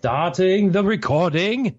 Starting the recording.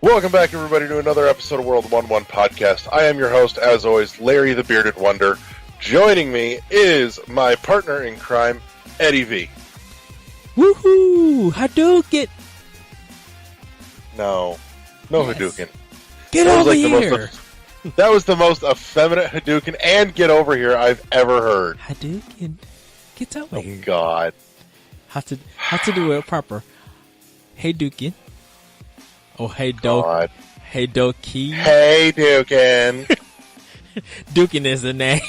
Welcome back, everybody, to another episode of World 1-1 Podcast. I am your host, as always, Larry the Bearded Wonder. Joining me is my partner in crime, Eddie V. Woohoo! Hadouken! No yes. Hadouken. Get over here! That was the most effeminate Hadouken and get over here I've ever heard. Hadouken. Get over here. Oh, God. How to do it proper. Hey, Dukin. Oh, hey, God. Hey, Doki. Hey, Dukin. Dukin is the name.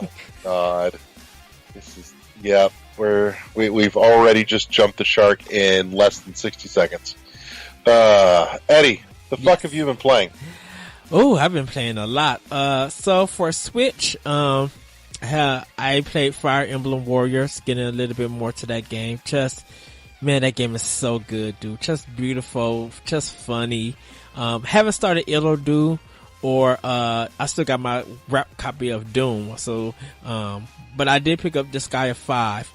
Oh, God. This is, yeah, we've already just jumped the shark in less than 60 seconds. Eddie, the fuck have you been playing? Oh, I've been playing a lot. So for Switch, I played Fire Emblem Warriors, getting a little bit more to that game. Man, that game is so good, dude. Just beautiful, just funny. Haven't started Illodu, or I still got my wrap copy of Doom. So, but I did pick up Disgaea 5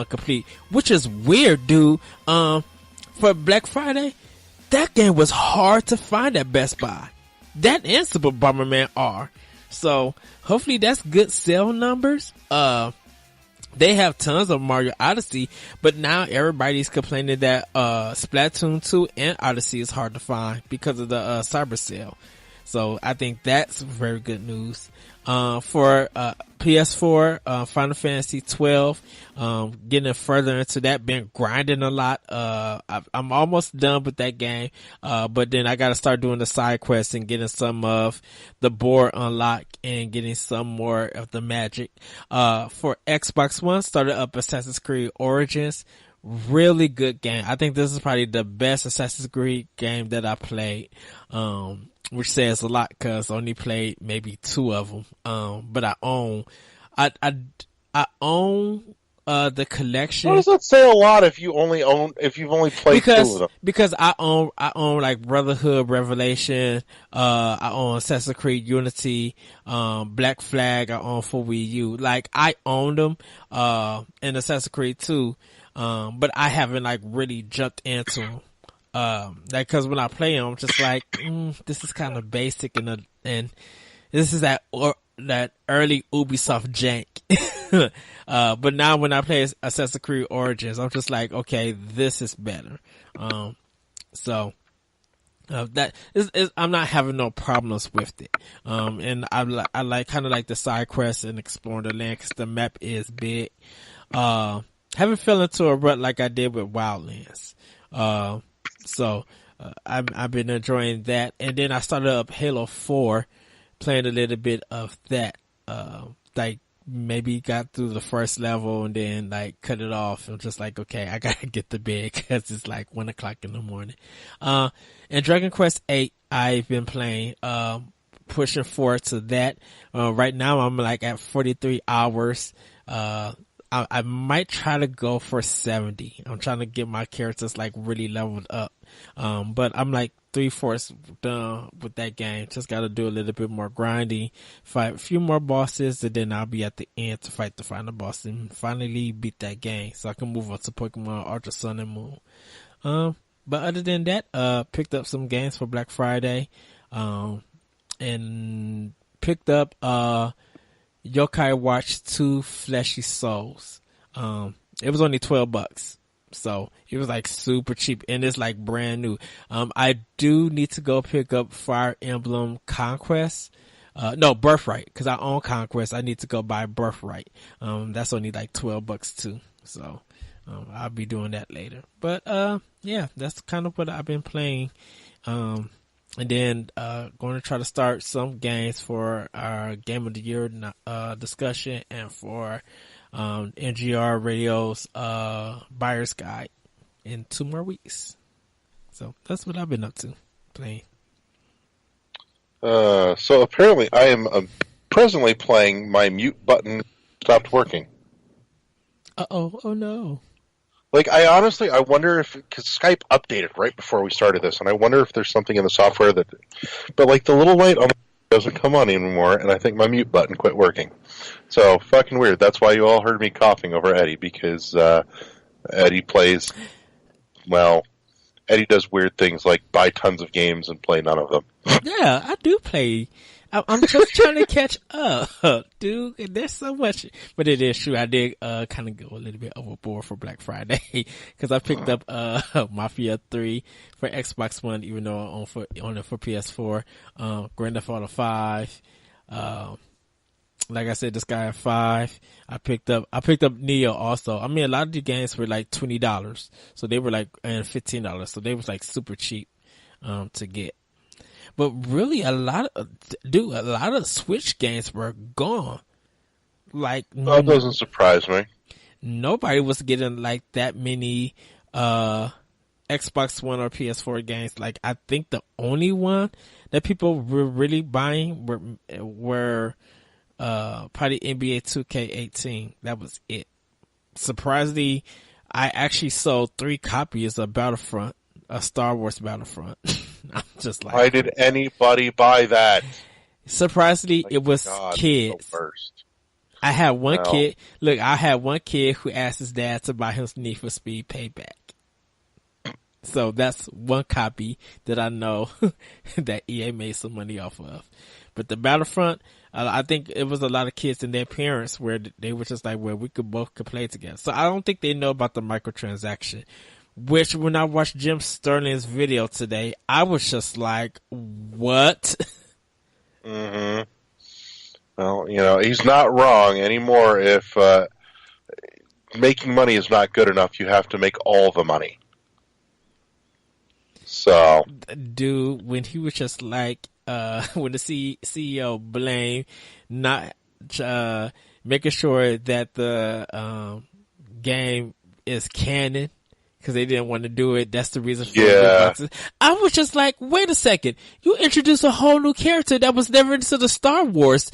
complete, which is weird, dude. For Black Friday, that game was hard to find at Best Buy. That and Super Bomberman are. So hopefully that's good sale numbers. They have tons of Mario Odyssey, but now everybody's complaining that Splatoon 2 and Odyssey is hard to find because of the cyber sale. So I think that's very good news. For PS4, Final Fantasy 12, getting further into that, been grinding a lot. I'm almost done with that game, but then I gotta start doing the side quests and getting some of the board unlocked and getting some more of the magic. For Xbox One, started up Assassin's Creed Origins. Really good game. I think this is probably the best Assassin's Creed game that I played. Which says a lot because I only played maybe 2 of them. But I own the collection. How does that say a lot if you've only played 2 of them? Because I own like Brotherhood Revelation, I own Assassin's Creed Unity, Black Flag I own for Wii U. Like I own them, in Assassin's Creed 2, but I haven't like really jumped into them. Like, cause when I play them, I'm just like, this is kind of basic and this is that early Ubisoft jank. But now when I play Assassin's Creed Origins, I'm just like, okay, this is better. That is, I'm not having no problems with it. And I like kind of like the side quests and exploring the land cause the map is big. Haven't fell into a rut like I did with Wildlands. So, I've been enjoying that. And then I started up Halo 4, playing a little bit of that. Like maybe got through the first level and then like cut it off. I'm just like, okay, I gotta get to bed cause it's like 1 o'clock in the morning. And Dragon Quest 8, I've been playing, pushing forward to that. Right now I'm like at 43 hours. I might try to go for 70. I'm trying to get my characters like really leveled up. But I'm like 3/4 done with that game. Just gotta do a little bit more grinding, fight a few more bosses, and then I'll be at the end to fight the final boss and finally beat that game so I can move on to Pokemon Ultra Sun and Moon. But other than that, picked up some games for Black Friday, and picked up, Yokai Watch 2 Fleshy Souls. It was only $12. So it was like super cheap and it's like brand new. I do need to go pick up Fire Emblem Conquest. Birthright. Cause I own Conquest. I need to go buy Birthright. That's only like $12 too. So, I'll be doing that later. But, yeah, that's kind of what I've been playing. And then going to try to start some games for our Game of the Year discussion and for NGR Radio's Buyer's Guide in 2 more weeks. So that's what I've been up to, playing. So apparently I am presently playing my mute button stopped working. Uh-oh. Oh, no. Like, I wonder if, because Skype updated right before we started this, and I wonder if there's something in the software that, but like the little light on doesn't come on anymore, and I think my mute button quit working. So, fucking weird. That's why you all heard me coughing over Eddie, because Eddie plays, well, Eddie does weird things like buy tons of games and play none of them. Yeah, I do play. I'm just trying to catch up, dude. There's so much, but it is true. I did kind of go a little bit overboard for Black Friday because I picked up Mafia 3 for Xbox One, even though I own it for PS4. Grand Theft Auto 5. Like I said, this guy at 5. I picked up Neo also. I mean, a lot of the games were like $20, so they were like, and $15, so they was like super cheap to get. But really, a lot of Switch games were gone. Like, that doesn't surprise me. Nobody was getting like that many Xbox One or PS4 games. Like, I think the only one that people were really buying were probably NBA 2K18. That was it. Surprisingly, I actually sold 3 copies of Battlefront, a Star Wars Battlefront. I'm just like, why did anybody buy that? Surprisingly, Like, it was God, kids. the worst. I had one kid. Look, I had one kid who asked his dad to buy him Need for Speed Payback. So that's one copy that I know that EA made some money off of. But the Battlefront, I think it was a lot of kids and their parents where they were just like, well, we could play together. So I don't think they know about the microtransaction. Which, when I watched Jim Sterling's video today, I was just like, what? Mm-hmm. Well, he's not wrong anymore. If making money is not good enough, you have to make all the money. So, dude, when he was just like, when the CEO blamed not making sure that the game is canon, because they didn't want to do it. That's the reason for it. I was just like, wait a second. You introduced a whole new character that was never into the Star Wars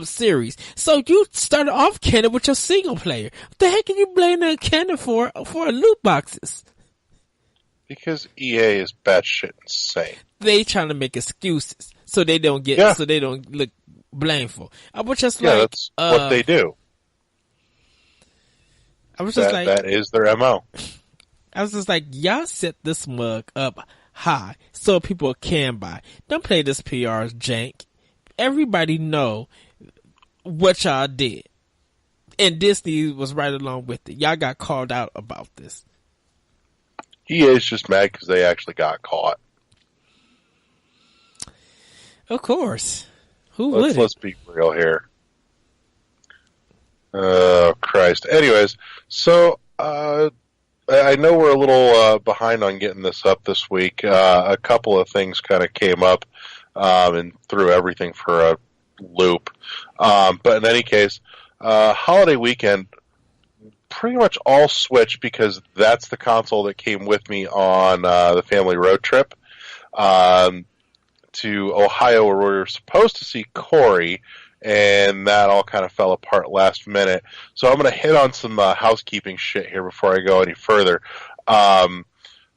series. So you started off canon with your single player. What the heck are you blaming canon for loot boxes? Because EA is batshit insane. They trying to make excuses so they don't get so they don't look blameful. I was just like, that's what they do. I was just like, that is their MO. I was just like, y'all set this mug up high so people can buy. Don't play this PR jank. Everybody know what y'all did. And Disney was right along with it. Y'all got called out about this. EA is just mad because they actually got caught. Of course. Let's be real here. Oh, Christ. Anyways, so, I know we're a little behind on getting this up this week. A couple of things kind of came up and threw everything for a loop. But in any case, holiday weekend, pretty much all Switch because that's the console that came with me on the family road trip to Ohio where we were supposed to see Corey, and that all kind of fell apart last minute. So I'm going to hit on some housekeeping shit here before I go any further.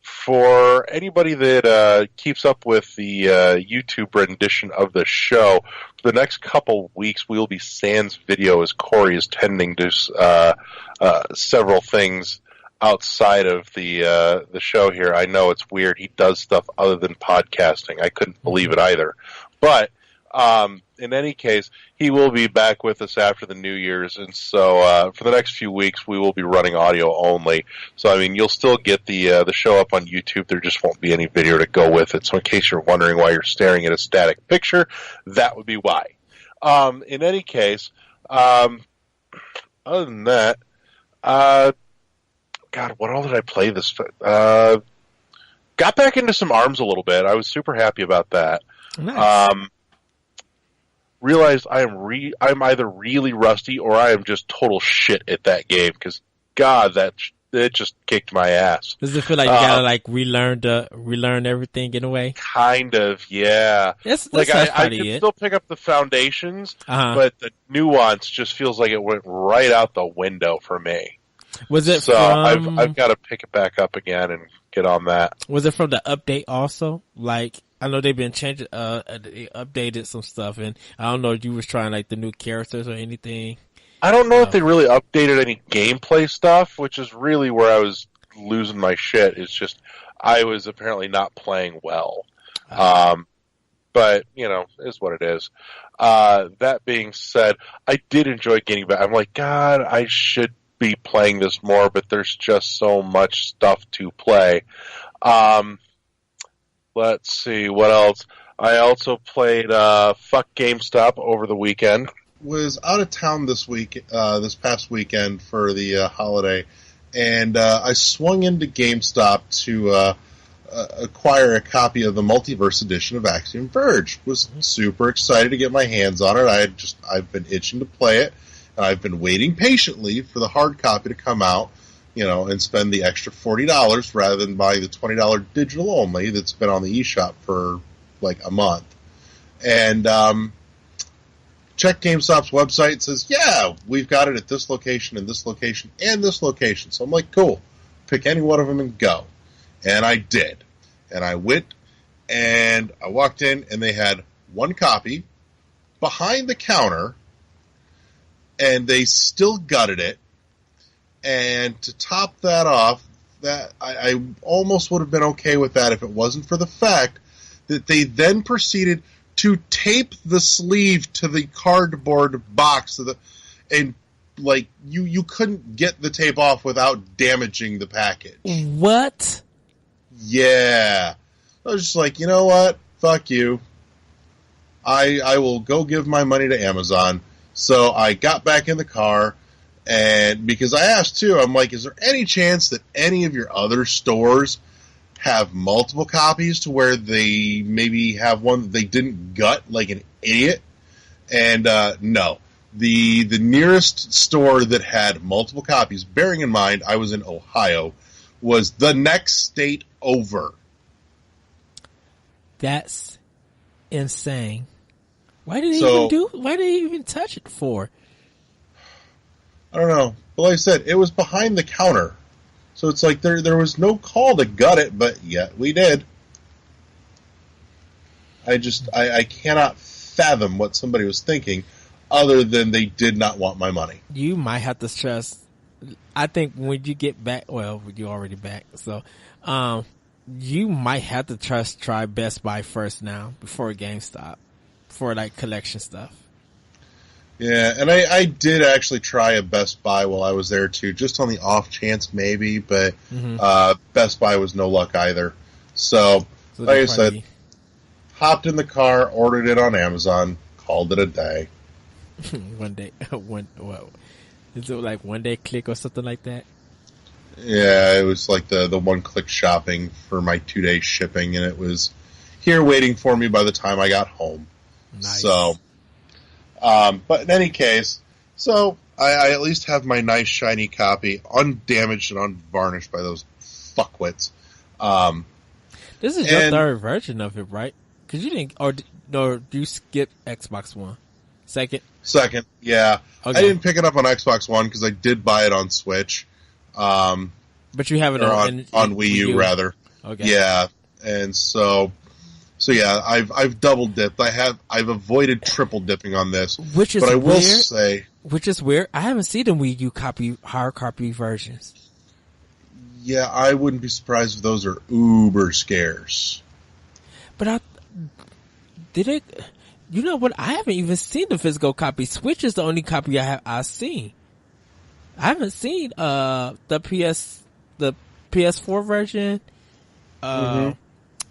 For anybody that keeps up with the YouTube rendition of the show, for the next couple weeks we will be sans video as Corey is tending to several things outside of the show here. I know it's weird. He does stuff other than podcasting. I couldn't believe it either. But in any case, he will be back with us after the New Year's, and so for the next few weeks, we will be running audio only. So, I mean, you'll still get the show up on YouTube. There just won't be any video to go with it. So, in case you're wondering why you're staring at a static picture, that would be why. In any case, other than that, God, what all did I play this? got back into some ARMS a little bit. I was super happy about that. Nice. Realized I'm either really rusty or I am just total shit at that game because God, it just kicked my ass. Does it feel like you gotta like relearn everything in a way? Kind of, yeah. That's like I probably can it. still pick up the foundations, Uh-huh. but the nuance just feels like it went right out the window for me. Was it So from? I've got to pick it back up again and get on that. Was it from the update also? Like, I know they've been changing, they updated some stuff, and I don't know if you was trying like the new characters or anything. I don't know if they really updated any gameplay stuff, which is really where I was losing my shit. It's just I was apparently not playing well. But, is what it is. That being said, I did enjoy getting back. I'm like, God, I should be playing this more, but there's just so much stuff to play. Let's see, what else? I also played Fuck GameStop over the weekend. Was out of town this past weekend for the holiday, and I swung into GameStop to acquire a copy of the Multiverse edition of Axiom Verge. Was super excited to get my hands on it. I've been itching to play it, and I've been waiting patiently for the hard copy to come out, and spend the extra $40 rather than buy the $20 digital only that's been on the eShop for like a month. And check GameStop's website. It says, yeah, we've got it at this location and this location and this location. So I'm like, cool. Pick any one of them and go. And I did. And I went and I walked in and they had one copy behind the counter and they still gutted it. And to top that off, that I almost would have been okay with that if it wasn't for the fact that they then proceeded to tape the sleeve to the cardboard box and like you couldn't get the tape off without damaging the package. What? Yeah. I was just like, you know what? Fuck you. I will go give my money to Amazon. So I got back in the car, and because I asked too, I'm like, is there any chance that any of your other stores have multiple copies to where they maybe have one that they didn't gut like an idiot? And no. The nearest store that had multiple copies, bearing in mind I was in Ohio, was the next state over. That's insane. Why did they even touch it for? I don't know. But like I said, it was behind the counter. So it's like there was no call to gut it, but yet we did. I cannot fathom what somebody was thinking other than they did not want my money. You might have to trust. I think when you get back, well, you're already back, so you might have to try Best Buy first now before GameStop for like collection stuff. Yeah, and I did actually try a Best Buy while I was there too, just on the off chance maybe, but Best Buy was no luck either. So like I said, hopped in the car, ordered it on Amazon, called it a day. One day, is it like one day click or something like that? Yeah, it was like the one-click shopping for my 2-day shipping, and it was here waiting for me by the time I got home. Nice. So, but in any case, so I at least have my nice shiny copy, undamaged and unvarnished by those fuckwits. This is your third version of it, right? Because you didn't, or you skip Xbox One? Second, yeah. Okay. I didn't pick it up on Xbox One because I did buy it on Switch. But you have it on Wii U, rather. Okay. Yeah, and so yeah, I've double dipped. I've avoided triple dipping on this, which is but I weird, will say, which is weird. I haven't seen the Wii U hard copy versions. Yeah, I wouldn't be surprised if those are uber scarce. But you know what? I haven't even seen the physical copy. Switch is the only copy I've seen. I haven't seen the PS4 version, the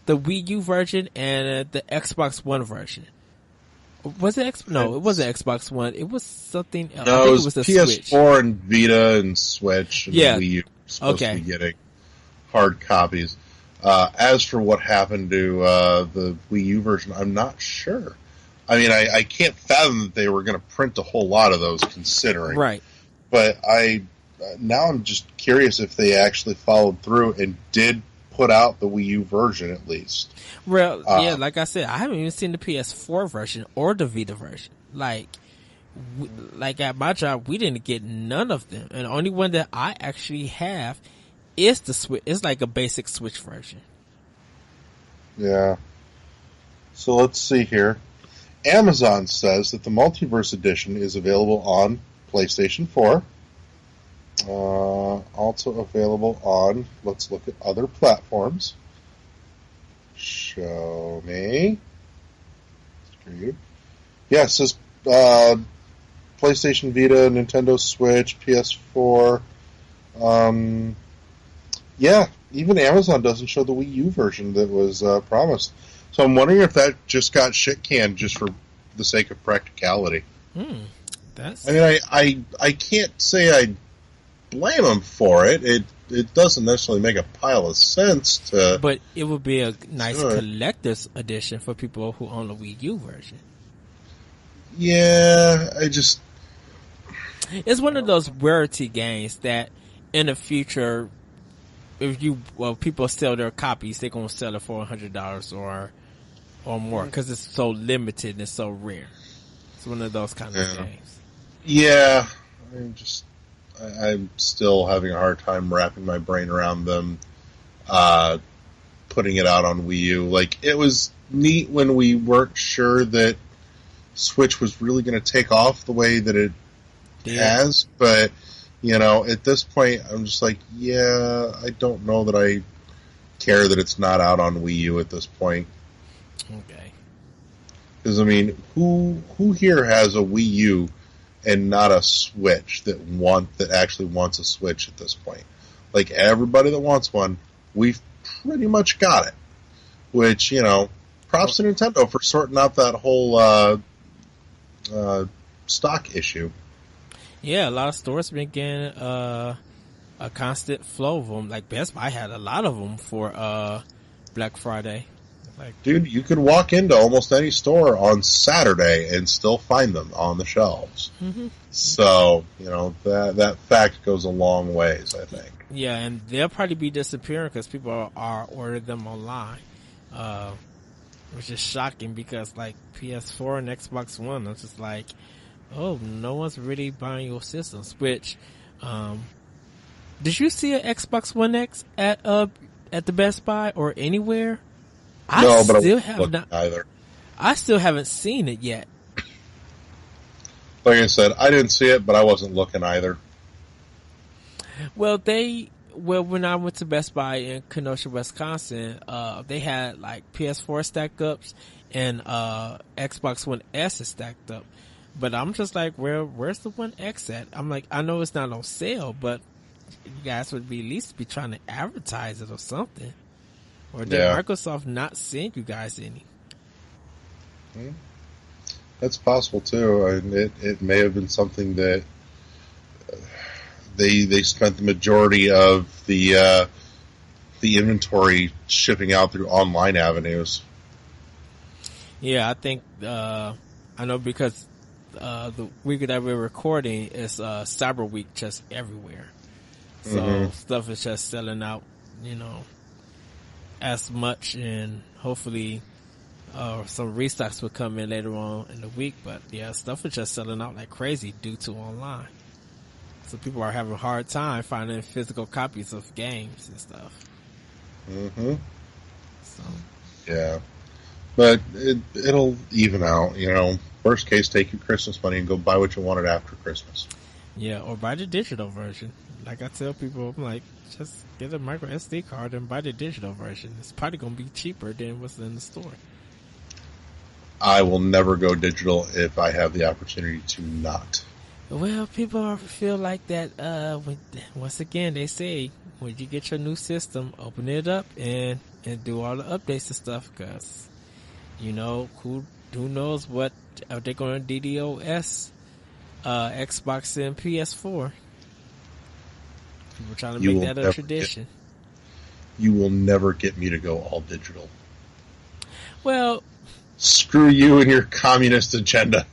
Wii U version, and the Xbox One version. Was it No, it wasn't Xbox One. It was something else. No, I think it was the PS4 Switch. and Vita and Switch and Yeah. Wii U supposed to be getting hard copies. As for what happened to the Wii U version, I'm not sure. I mean, I can't fathom that they were going to print a whole lot of those, considering. Right. But now I'm just curious if they actually followed through and did put out the Wii U version at least. Well, yeah, like I said, I haven't even seen the PS4 version or the Vita version. Like at my job, we didn't get none of them, and the only one that I actually have is the Switch. It's like a basic Switch version. Yeah. So let's see here. Amazon says that the Multiverse Edition is available on PlayStation 4. Also available on, let's look at other platforms. Show me. Screw you. Yeah, it says PlayStation Vita, Nintendo Switch, PS4. Yeah, even Amazon doesn't show the Wii U version that was promised. So I'm wondering if that just got shit canned just for the sake of practicality. I mean, I can't say I blame them for it. It doesn't necessarily make a pile of sense to... But it would be a nice collector's edition for people who own the Wii U version. Yeah, It's one of those rarity games that in the future, if people sell their copies, they're going to sell it for $100 or more because it's so limited and it's so rare. It's one of those kind of games. Yeah, I'm still having a hard time wrapping my brain around them putting it out on Wii U. Like, it was neat when we weren't sure that Switch was really going to take off the way that it has, but, at this point, I'm just like, I don't know that I care that it's not out on Wii U at this point. Okay. Because, I mean, who here has a Wii U and not a Switch that actually wants a Switch at this point? Like, everybody that wants one, we've pretty much got it. Which, props to Nintendo for sorting out that whole stock issue. Yeah, a lot of stores been getting a constant flow of them. Like Best Buy had a lot of them for Black Friday. Dude, you could walk into almost any store on Saturday and still find them on the shelves. Mm-hmm. So, that fact goes a long ways, I think. Yeah, and they'll probably be disappearing because people are ordering them online. Which is shocking because, like, PS4 and Xbox One, it's just like, oh, no one's really buying your systems. Which, did you see an Xbox One X at the Best Buy or anywhere? No, but I have not either. I still haven't seen it yet. Like I said, I didn't see it, but I wasn't looking either. Well, when I went to Best Buy in Kenosha, Wisconsin, they had like PS4 stacked ups and Xbox One S is stacked up. But I'm just like, where's the One X at? I'm like, I know it's not on sale, but you guys would be at least be trying to advertise it or something. Or did Microsoft not send you guys any? That's possible too. It may have been something that they spent the majority of the inventory shipping out through online avenues. Yeah, I think I know because the week that we're recording is Cyber Week just everywhere. So stuff is just selling out, as much, and hopefully some restocks will come in later on in the week. But yeah, stuff is just selling out like crazy due to online. So people are having a hard time finding physical copies of games and stuff. Mm-hmm. So yeah, but it'll even out. Worst case, take your Christmas money and go buy what you wanted after Christmas. Yeah, or buy the digital version. Like I tell people, I'm like, just get a micro SD card and buy the digital version. It's probably going to be cheaper than what's in the store. I will never go digital if I have the opportunity to not. Well, people feel like that. Once again, they say when you get your new system, open it up and do all the updates and stuff. Because who knows what are they going to DDoS Xbox and PS4. People trying to make that a tradition. you will never get me to go all digital. Well, screw you and your communist agenda.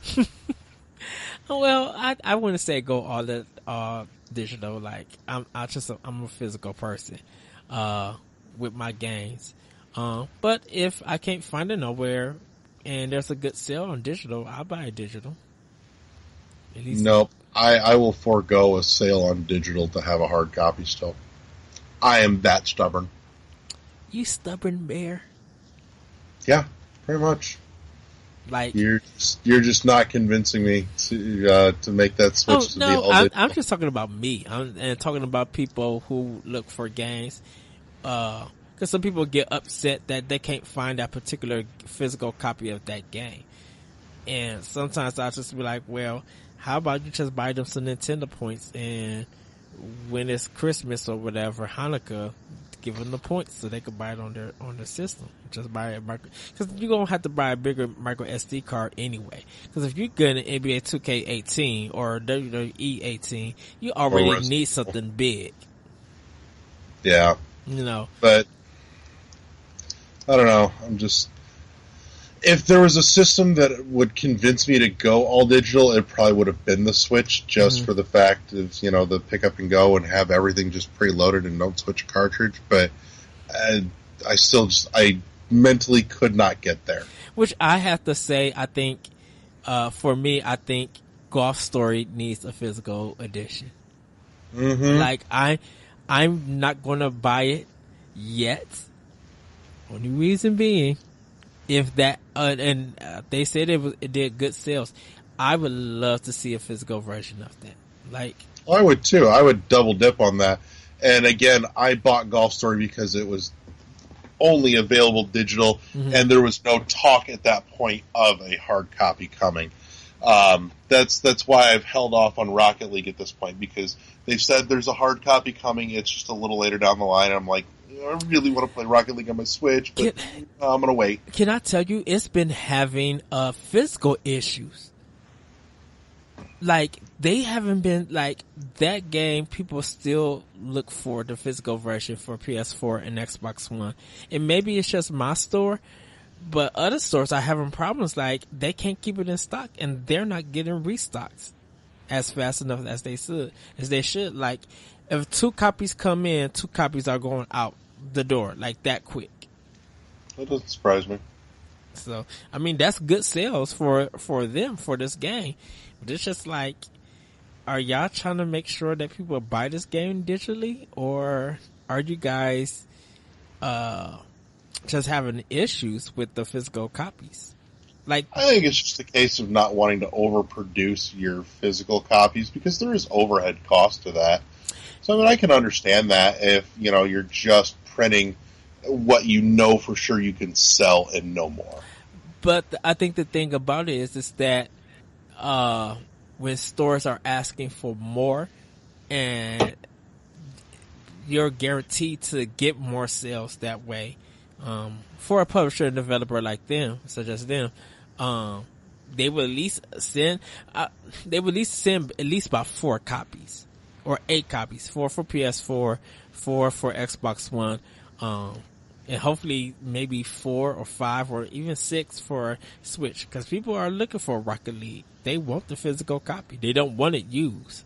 Well, I wouldn't say go all digital. Like I'm a physical person, with my games. But if I can't find it nowhere, and there's a good sale on digital, I'll buy a digital. Nope, I will forego a sale on digital to have a hard copy still. I am that stubborn. You stubborn bear. Yeah, pretty much. Like you're just not convincing me to make that switch to no, the all digital. I'm just talking about me. I'm talking about people who look for games. Because some people get upset that they can't find that particular physical copy of that game. And sometimes I'll just be like, well, how about you just buy them some Nintendo points, and when it's Christmas or whatever, Hanukkah, give them the points so they can buy it on their system. Just buy it, because you're going to have to buy a bigger micro SD card anyway. Because if you're getting NBA 2K18 or WWE 18, you already need something big. Yeah. But I don't know. If there was a system that would convince me to go all digital, it probably would have been the Switch, just for the fact of, the pick up and go and have everything just preloaded and don't switch a cartridge. But I mentally could not get there. Which I have to say, I think, for me, I think Golf Story needs a physical edition. Mm-hmm. Like, I'm not going to buy it yet. Only reason being, if that they said it did good sales, I would love to see a physical version of that. Like, I would too. I would double dip on that. And again, I bought Golf Story because it was only available digital, and there was no talk at that point of a hard copy coming. That's why I've held off on Rocket League at this point, because they've said there's a hard copy coming. It's just a little later down the line. And I'm like, I really want to play Rocket League on my Switch, but I'm going to wait. Can I tell you, it's been having physical issues. Like, they haven't been, like, that game, people still look for the physical version for PS4 and Xbox One. And maybe it's just my store, but other stores are having problems, like, they can't keep it in stock, and they're not getting restocks as fast enough as they should. Like, if 2 copies come in, 2 copies are going out the door, like, that quick. That doesn't surprise me. So, I mean, that's good sales for them, for this game. But it's just like, are y'all trying to make sure that people buy this game digitally? Or are you guys just having issues with the physical copies? Like, I think it's just a case of not wanting to overproduce your physical copies, because there is overhead cost to that. So, I mean, I can understand that if, you're just printing what you know for sure you can sell and no more. But I think the thing about it is that when stores are asking for more, and you're guaranteed to get more sales that way, for a publisher and developer like them, such as them, they will at least send at least about 4 copies or 8 copies, 4 for PS4, 4 for Xbox One, and hopefully maybe 4 or 5 or even 6 for Switch, because people are looking for Rocket League. They want the physical copy. They don't want it used.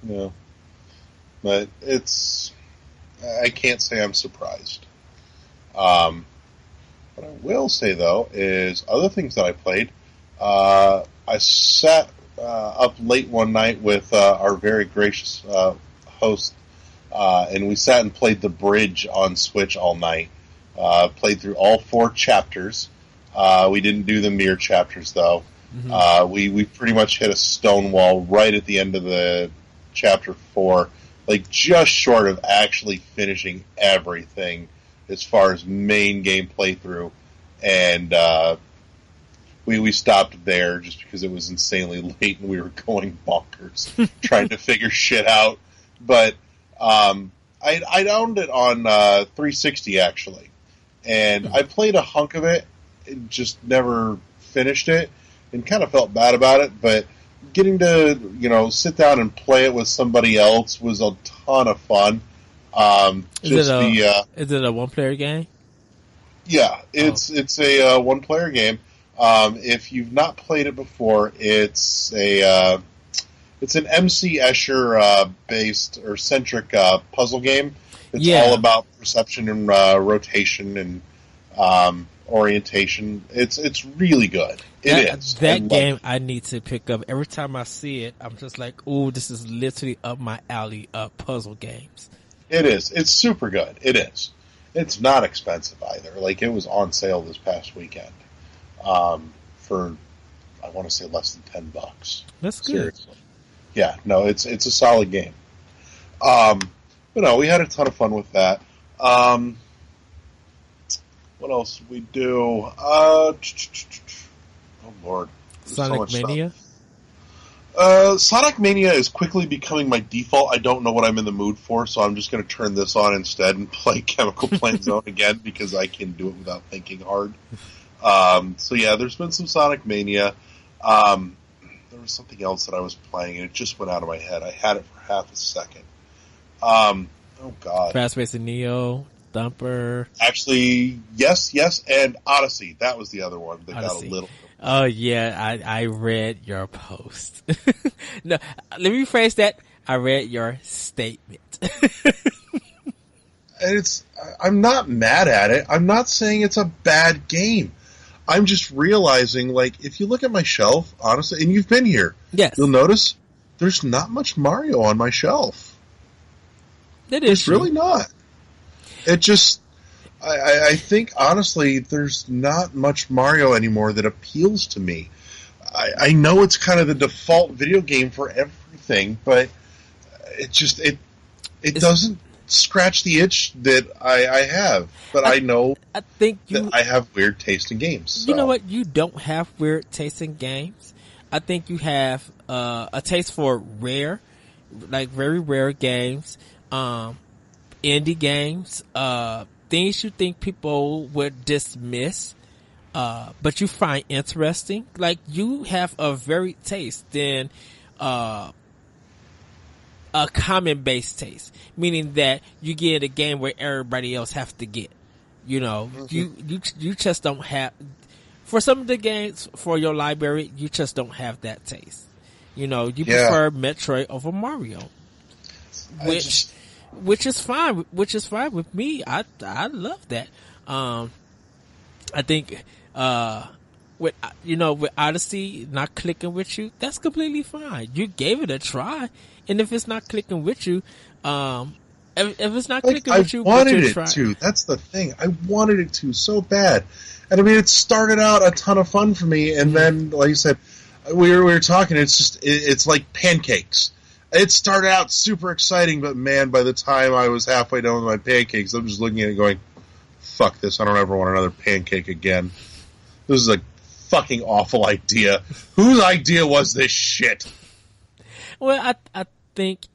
Yeah. But I can't say I'm surprised. What I will say, though, is other things that I played. I sat up late one night with our very gracious host, and we sat and played The Bridge on Switch all night. Played through all 4 chapters. We didn't do the mirror chapters, though. We pretty much hit a stone wall right at the end of the chapter 4, like just short of actually finishing everything as far as main game playthrough, and we stopped there just because it was insanely late and we were going bonkers trying to figure shit out. But I owned it on 360 actually, and I played a hunk of it, and just never finished it, and kind of felt bad about it. But getting to sit down and play it with somebody else was a ton of fun. Is it a one-player game? Yeah, it's a one-player game. If you've not played it before, it's an MC Escher based or centric puzzle game. It's all about perception and rotation and orientation. It's really good. It is. That game I need to pick up. Every time I see it, I'm just like, "Ooh, this is literally up my alley of puzzle games." It is. It's super good. It is. It's not expensive either. Like, it was on sale this past weekend for, I want to say, less than $10. That's good. Seriously. Yeah, no, it's a solid game. But no, we had a ton of fun with that. What else did we do? Oh, Lord. There's Sonic Mania? Sonic Mania is quickly becoming my default. I don't know what I'm in the mood for, so I'm just going to turn this on instead and play Chemical Plant Zone again because I can do it without thinking hard. So yeah, there's been some Sonic Mania. There was something else that I was playing and it just went out of my head. I had it for half a second. Oh God. Fast Racing Neo, Thumper. Actually, yes, and Odyssey. That was the other one that Odyssey. got a little. Oh yeah, I read your post. No, let me rephrase that. I read your statement. And I'm not mad at it. I'm not saying it's a bad game. I'm just realizing, like, if you look at my shelf, honestly, and you've been here, Yes. you'll notice there's not much Mario on my shelf. That is There's true. really not. It just, I think, honestly, there's not much Mario anymore that appeals to me. I know it's kind of the default video game for everything, but it just, it doesn't scratch the itch that I have. But I know I think that I have weird taste in games. So. You know what? You don't have weird taste in games. I think you have a taste for rare, like very rare games, indie games, things you think people would dismiss, but you find interesting. Like, you have a very taste than a common based taste, meaning that you get a game where everybody else have to get. You know, you just don't have, for some of the games for your library, you just don't have that taste. You know, you prefer Metroid over Mario, which is fine. Which is fine with me. I love that. I think with Odyssey not clicking with you, that's completely fine. You gave it a try, and if it's not clicking with you, if it's not clicking with you, I wanted it to. That's the thing. I wanted it to so bad, and I mean, it started out a ton of fun for me, and then, like you said, we were talking. It's just it's like pancakes. It started out super exciting, but man, by the time I was halfway done with my pancakes, I'm just looking at it going, "Fuck this! I don't ever want another pancake again. This is a fucking awful idea. Whose idea was this shit?" Well, I think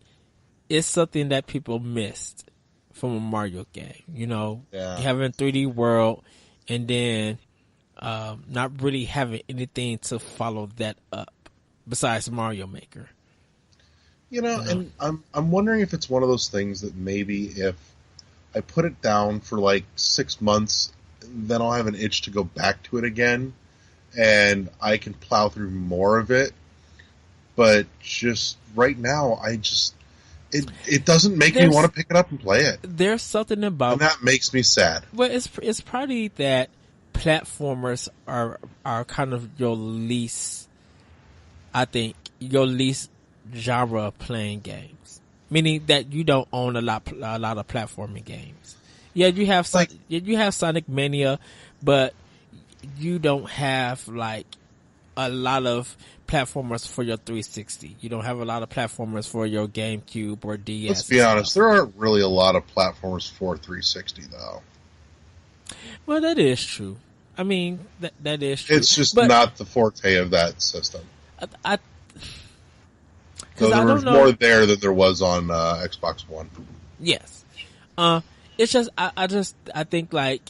it's something that people missed from a Mario game. You know, having 3D world and then not really having anything to follow that up besides Mario Maker. You know, and I'm wondering if it's one of those things that maybe if I put it down for like 6 months, then I'll have an itch to go back to it again, and I can plow through more of it. But just right now, it doesn't make me want to pick it up and play it. There's something about, and that makes me sad. Well, it's probably that platformers are kind of your least, I think, your least genre of playing games, meaning that you don't own a lot of platforming games. Yeah, you have Sonic Mania, but you don't have like a lot of platformers for your 360. You don't have a lot of platformers for your GameCube or DS. Let's be honest, there aren't really a lot of platformers for 360 though. Well, that is true. I mean, that is true. It's just not the forte of that system. So there was more there than there was on Xbox One. Yes. It's just, I think like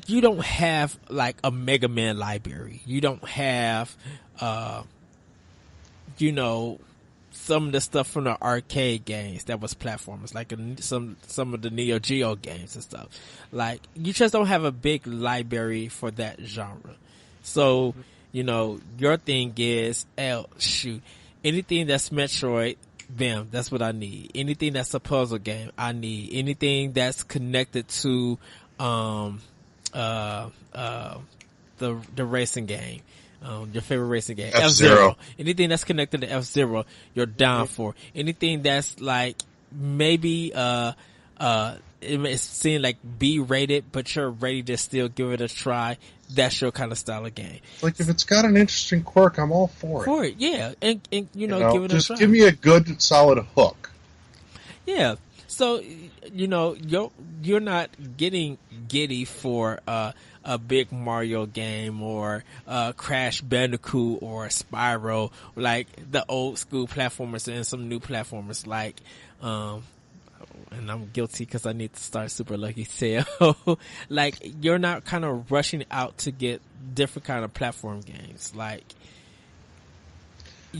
you don't have like a Mega Man library. You don't have, some of the stuff from the arcade games that was platformers, like some of the Neo Geo games and stuff. Like, you just don't have a big library for that genre. So, your thing is, anything that's Metroid, bam, that's what I need. Anything that's a puzzle game, I need. Anything that's connected to the racing game, your favorite racing game, F-Zero. Anything that's connected to F-Zero, you're down for. Anything that's like maybe it seems like B rated, but you're ready to still give it a try. That's your kind of style of game. Like, if it's got an interesting quirk, I'm all for it. Yeah, and give it a try. Just give me a good, solid hook. Yeah. So, you're not getting giddy for a big Mario game or Crash Bandicoot or Spyro, like the old school platformers and some new platformers like, and I'm guilty because I need to start Super Lucky Tail. Like, you're not kind of rushing out to get different kind of platform games. Like,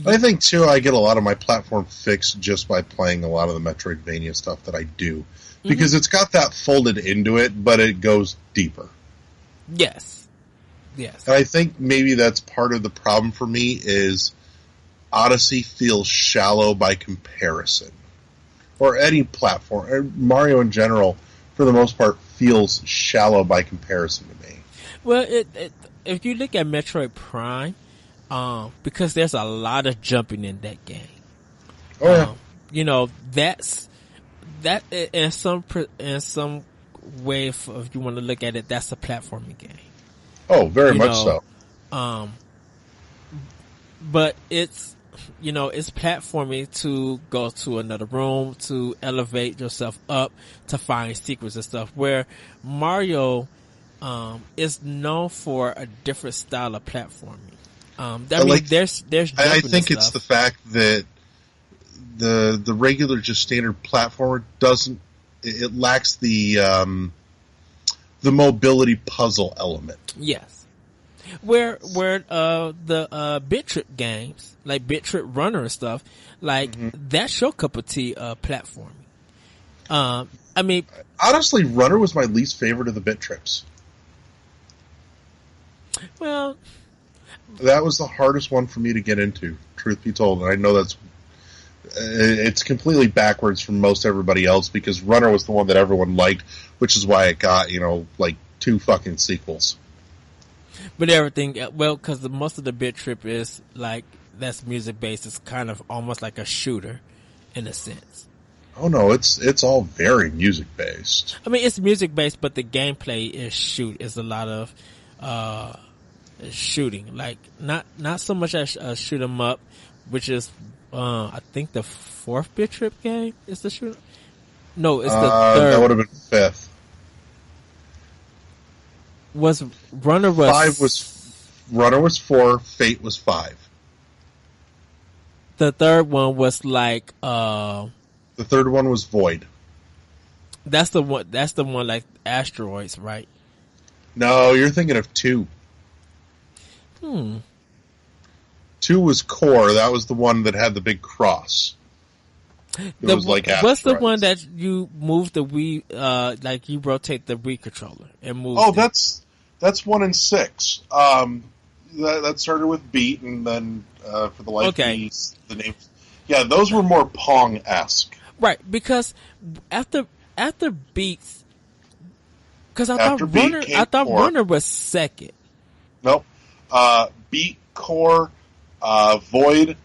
I think too, I get a lot of my platform fixed just by playing a lot of the Metroidvania stuff that I do, because it's got that folded into it, but it goes deeper. Yes. And I think maybe that's part of the problem for me is Odyssey feels shallow by comparison. Or any platform, or Mario in general, for the most part, feels shallow by comparison to me. Well, if you look at Metroid Prime, because there's a lot of jumping in that game. Oh yeah. That in some way, if you want to look at it, that's a platforming game. Oh, very much so. But it's platforming to go to another room, to elevate yourself up, to find secrets and stuff. Where Mario is known for a different style of platforming. There's I think it's the fact that the regular just standard platformer it lacks the mobility puzzle element. Yes. Where the Bit Trip games, like Bit Trip Runner and stuff, like that's your cup of tea platforming. I mean, honestly, Runner was my least favorite of the Bit Trips. Well, that was the hardest one for me to get into, truth be told. And I know it's completely backwards from most everybody else, because Runner was the one that everyone liked, which is why it got, like 2 fucking sequels. But everything, well, because most of the Bit Trip is like, that's music based. It's kind of almost like a shooter in a sense. Oh no, it's all very music based. I mean, it's music based, but the gameplay is a lot of shooting. Like, not so much as shoot 'em up, which is I think the 4th Bit Trip game is the shoot. No, it's the 3rd. That would have been 5th. Runner was 4, Fate was 5. The 3rd one was like the 3rd one was Void. That's the one like asteroids, right? No, you're thinking of 2. 2 was Core. That was the one that had the big cross. It was like asteroids. What's the one that you move the Wii, like you rotate the Wii controller and move? Oh, that's 1 and 6. That started with Beat, and then for the life of me, the names. Yeah, those were more Pong-esque. Right, because after Beats, because I thought Runner was 2nd. Nope. Beat, Core, Void,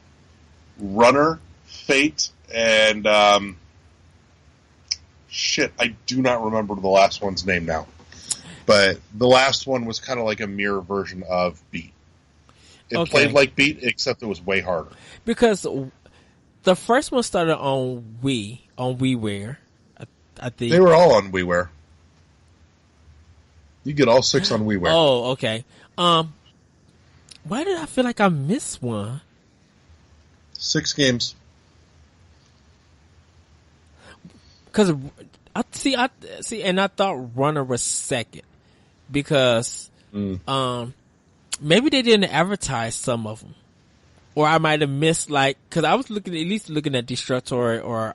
Runner, Fate, and shit, I do not remember the last one's name now. But the last one was kind of like a mirror version of Beat. It played like Beat, except it was way harder. Because the first one started on WiiWare, I think. They were all on WiiWare. You get all 6 on WiiWare. Oh, okay. Why did I feel like I missed one? 6 games. Because I see, and I thought Runner was 2nd because maybe they didn't advertise some of them. or I might have missed cause I was looking at Destructoid or,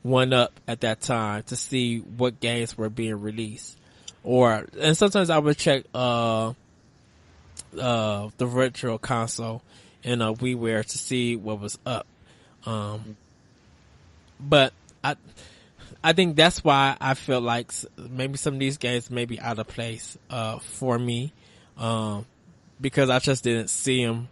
1UP at that time to see what games were being released. And sometimes I would check, the virtual console and, WiiWare to see what was up. But I think that's why I feel like maybe some of these games may be out of place, for me. Because I just didn't see them,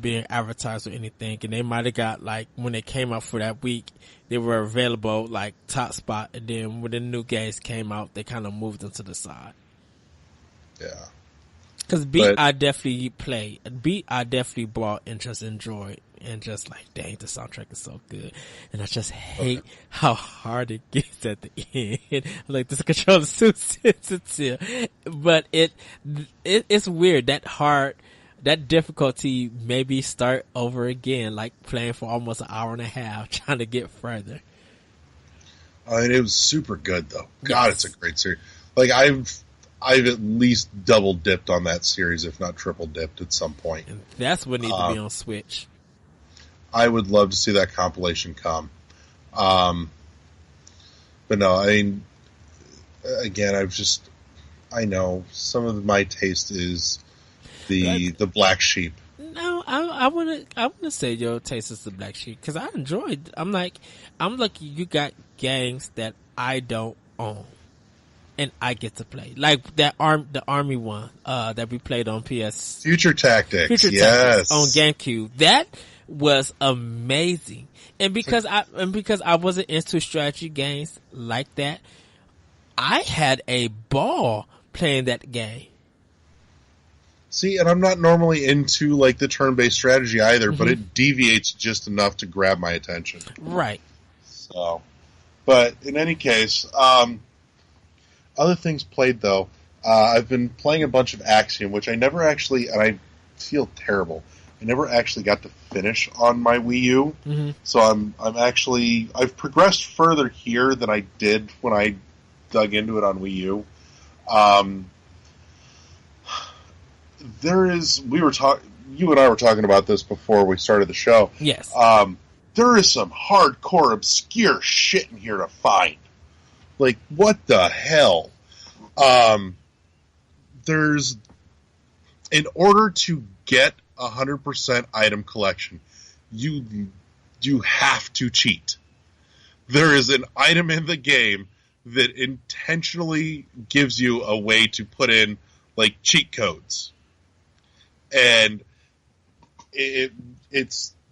being advertised or anything. And they might have got when they came out for that week, they were available top spot. And then when the new games came out, they kind of moved them to the side. Yeah. Cause Beat I definitely played. Beat I definitely bought and just enjoyed. And just dang, the soundtrack is so good. And I just hate how hard it gets at the end. This controller's so sensitive. But it's weird. That difficulty maybe start over again, playing for almost an hour and a half, trying to get further. It was super good though. God, yes. It's a great series. I've at least double dipped on that series, if not triple dipped at some point. And that's what needs to be on Switch. I would love to see that compilation come. But no, I mean, again, I know some of my taste is the black sheep. No, I wanna say your taste is the black sheep because I enjoyed. I'm lucky you got games that I don't own, and I get to play the army one that we played on PS Future Tactics, yes, on GameCube. That was amazing, and because I wasn't into strategy games like that, I had a ball playing that game. See, and I'm not normally into the turn-based strategy either, but it deviates just enough to grab my attention. Right. So, but in any case, other things played though. I've been playing a bunch of Axiom, which I never actually, and I feel terrible, I never actually got to finish on my Wii U. Mm-hmm. So I've progressed further here than I did when I dug into it on Wii U. You and I were talking about this before we started the show. Yes. There is some hardcore obscure shit in here to find. What the hell? In order to get 100% item collection, you have to cheat. There is an item in the game that intentionally gives you a way to put in cheat codes. And it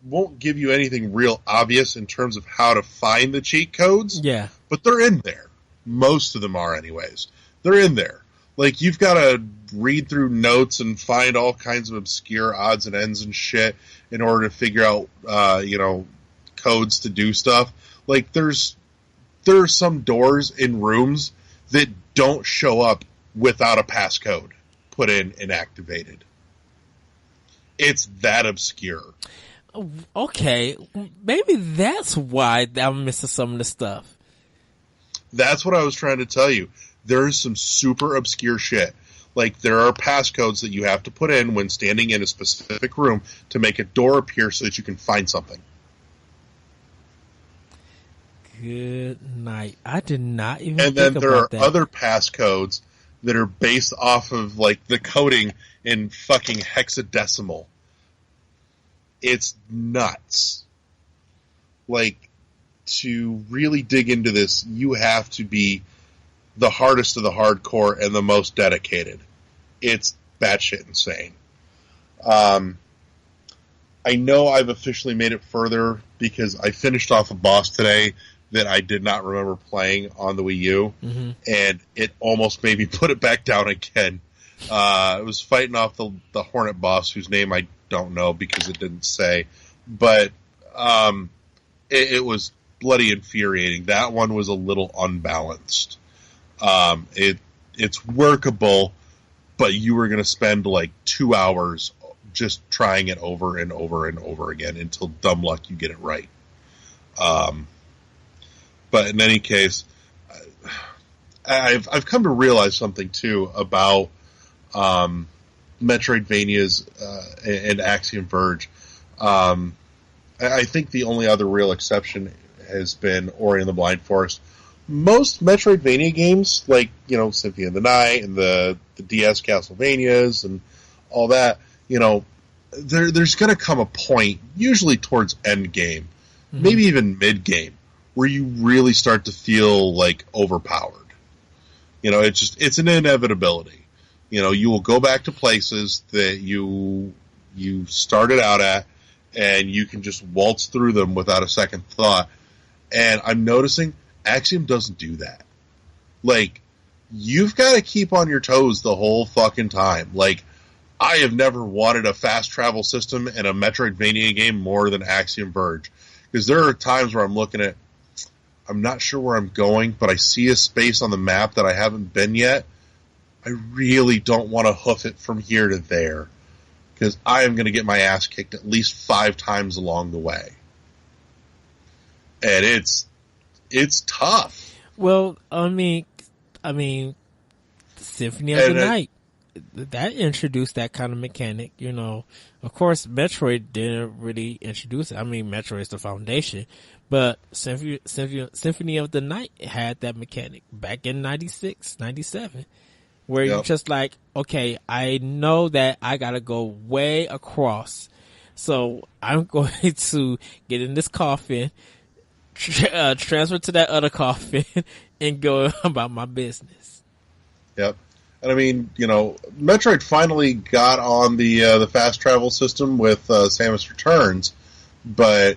won't give you anything real obvious in terms of how to find the cheat codes. Yeah. But they're in there. Most of them are anyways. They're in there. You've got to read through notes and find all kinds of obscure odds and ends and shit in order to figure out, codes to do stuff. There are some doors in rooms that don't show up without a passcode put in and activated. It's that obscure. Okay, maybe that's why I'm missing some of the stuff. That's what I was trying to tell you. There's some super obscure shit. There are passcodes that you have to put in when standing in a specific room to make a door appear so that you can find something. Good night. I did not even And think then there about are that. other passcodes that are based off of the coding in fucking hexadecimal. It's nuts. To really dig into this, you have to be the hardest of the hardcore and the most dedicated. It's batshit insane. I know I've officially made it further because I finished off a boss today that I did not remember playing on the Wii U, and it almost made me put it back down again. It was fighting off the Hornet boss, whose name I don't know because it didn't say, but it was bloody infuriating. That one was a little unbalanced. It's workable, but you were going to spend 2 hours just trying it over and over and over again until dumb luck you get it right. But in any case, I've come to realize something too about Metroidvanias and Axiom Verge. I think the only other real exception has been Ori and the Blind Forest. Most Metroidvania games, like, Symphony of the Night and the DS Castlevanias and all that, there's going to come a point, usually towards end game, maybe even mid game, where you really start to feel like overpowered. It's an inevitability. You will go back to places that you started out at, and you can just waltz through them without a second thought. And I'm noticing Axiom doesn't do that. Like, you've got to keep on your toes the whole fucking time. Like, I have never wanted a fast travel system in a Metroidvania game more than Axiom Verge. Because there are times where I'm looking at, I'm not sure where I'm going, but I see a space on the map that I haven't been yet. I really don't want to hoof it from here to there, because I am going to get my ass kicked at least 5 times along the way. And it's tough. Well, I mean, Symphony of the Night, that introduced that kind of mechanic, Of course, Metroid didn't really introduce it. I mean, Metroid is the foundation, but Symphony of the Night had that mechanic back in 96, 97. Where you're just like, okay, I know that I gotta go way across, so I'm going to get in this coffin, transfer to that other coffin, and go about my business. Yep. And I mean, Metroid finally got on the fast travel system with Samus Returns, but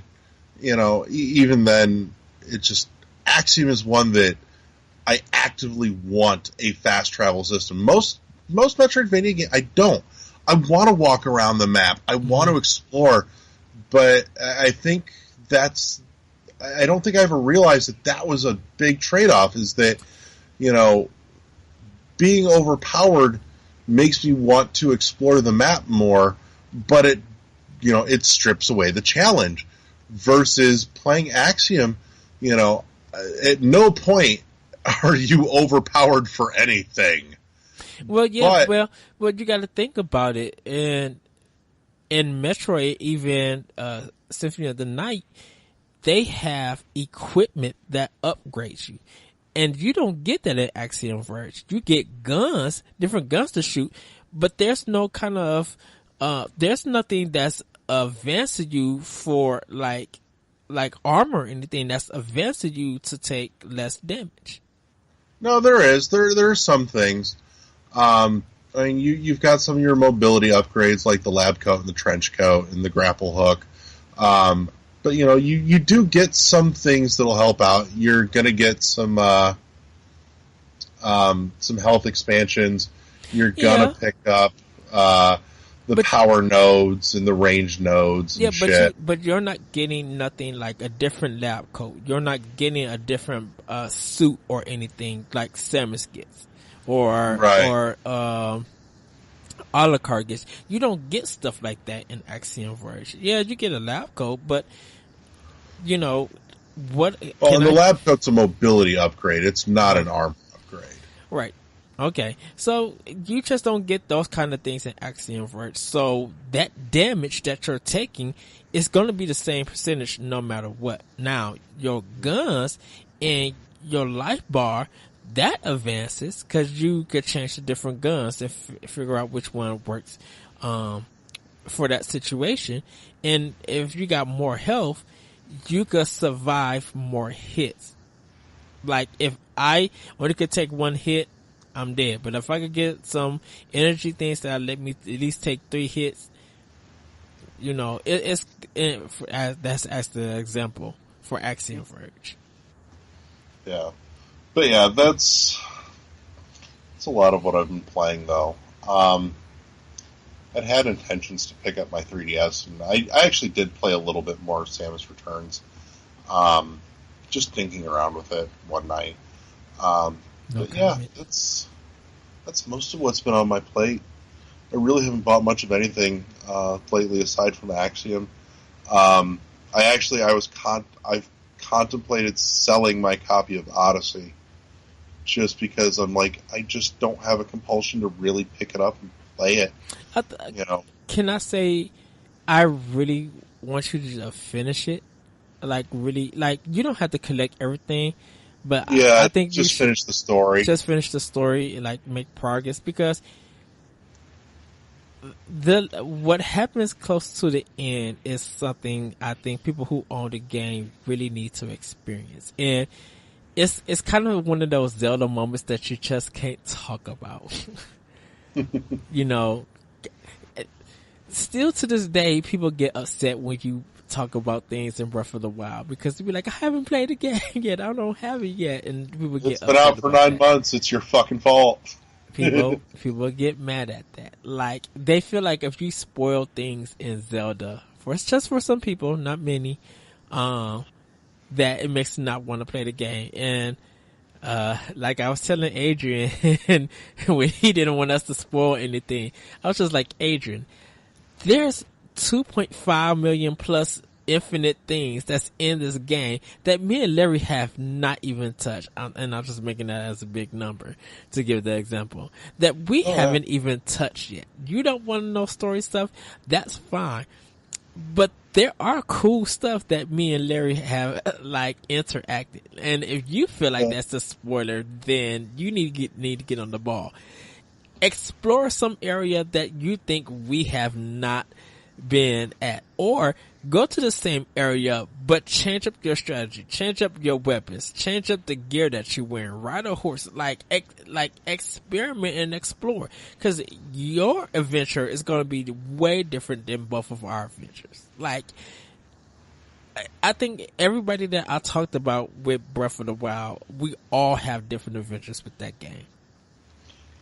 even then, it's just Axiom is one that I actively want a fast travel system. Most Metroidvania games, I don't. I want to walk around the map. I want to explore, but I think I don't think I ever realized that was a big trade-off, is that, being overpowered makes me want to explore the map more, but it strips away the challenge. Versus playing Axiom, at no point are you overpowered for anything. Well, yeah, well, you got to think about it. In Metroid, even Symphony of the Night, they have equipment that upgrades you. And you don't get that at Axiom Verge. You get guns, different guns to shoot, but there's no kind of, there's nothing that's advancing you for like armor or anything that's advancing you to take less damage. No, there is. There are some things. I mean, you've got some of your mobility upgrades, like the lab coat and the trench coat and the grapple hook. But you do get some things that'll help out. You're gonna get some health expansions. You're gonna pick up the power nodes and the range nodes and shit. But you're not getting nothing like a different lab coat. You're not getting a different suit or anything like Samus gets, or Alucard gets. You don't get stuff like that in Axiom Verge. Yeah, you get a lab coat, but what? Well, the lab coat's a mobility upgrade. It's not an armor upgrade. Right. Okay. So you just don't get those kind of things in Axiom Verge. So that damage that you're taking is going to be the same percentage no matter what. Now, your guns and your life bar, that advances because you could change the different guns and figure out which one works for that situation. And if you got more health, you could survive more hits. Like, if I only could take one hit, I'm dead. But if I could get some energy things that let me at least take 3 hits, that's as the example for Axiom Verge. Yeah. But yeah, that's a lot of what I've been playing, though. I'd had intentions to pick up my 3DS, and I actually did play a little bit more Samus Returns. Just thinking around with it one night. Yeah, that's most of what's been on my plate. I really haven't bought much of anything lately aside from Axiom. I've contemplated selling my copy of Odyssey just because I'm like, I just don't have a compulsion to really pick it up and play it. Can I say, I really want you to finish it? Like, really, like, you don't have to collect everything, but I think you just should finish the story. just finish the story and like make progress, because what happens close to the end is something I think people who own the game really need to experience, and it's kind of one of those Zelda moments that you just can't talk about. You know, still to this day, people get upset when you talk about things in Breath of the Wild, because they be like, I haven't played the game yet, I don't have it yet, and people get It's been out for 9 months. It's your fucking fault. People get mad at that. Like, they feel like if you spoil things in Zelda, just for some people, not many, that it makes them not want to play the game. And like I was telling Adrian, when he didn't want us to spoil anything, I was just like, Adrian, there's 2.5 million plus infinite things that's in this game that me and Larry have not even touched. And I'm just making that as a big number to give the example that we haven't even touched yet. You don't want to know story stuff? That's fine. But there are cool stuff that me and Larry have like interacted. And if you feel like that's a spoiler, then you need to get on the ball. Explore some area that you think we have not been at, or go to the same area but change up your strategy, change up your weapons, change up the gear that you're wearing, ride a horse, like experiment and explore, because your adventure is going to be way different than both of our adventures. Like, I think everybody that I talked about with Breath of the Wild, we all have different adventures with that game.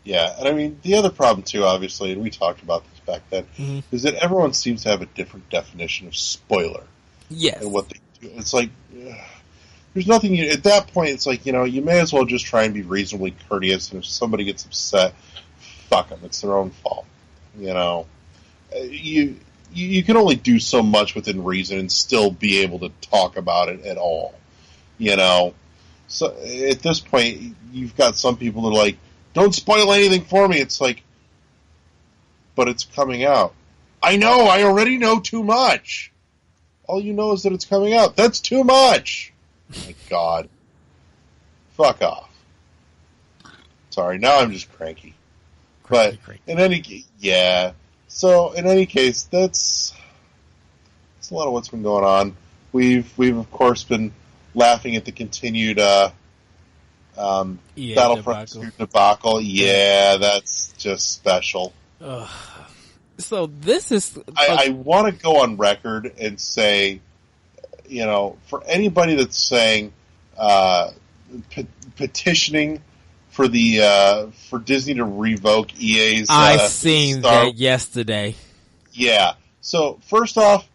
Yeah, and I mean, the other problem too, obviously, and we talked about this back then, is that everyone seems to have a different definition of spoiler. Yes. And what they do. It's like, there's nothing, at that point, it's like, you may as well just try and be reasonably courteous, and if somebody gets upset, fuck them, it's their own fault. You can only do so much within reason and still be able to talk about it at all. So at this point, you've got some people that are like, don't spoil anything for me. It's like, but it's coming out. I know, I already know too much. All you know is that it's coming out. That's too much. My God. Fuck off. Sorry, now I'm just cranky. But in any case, So in any case, that's a lot of what's been going on. We've of course been laughing at the continued Battlefront 2 debacle. Yeah, that's just special. So this is... I want to go on record and say, for anybody that's saying petitioning for for Disney to revoke EA's... I seen that yesterday. Yeah. So first off,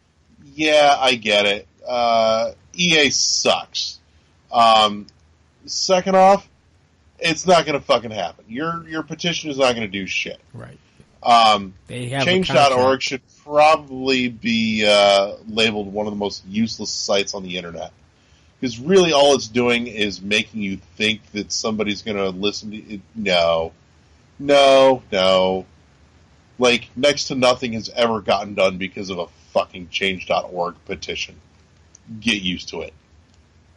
I get it. EA sucks. Second off, it's not going to fucking happen. Your petition is not going to do shit. Right. Change.org should probably be labeled one of the most useless sites on the internet. Because really all it's doing is making you think that somebody's going to listen to it. No. Like, next to nothing has ever gotten done because of a fucking Change.org petition. Get used to it.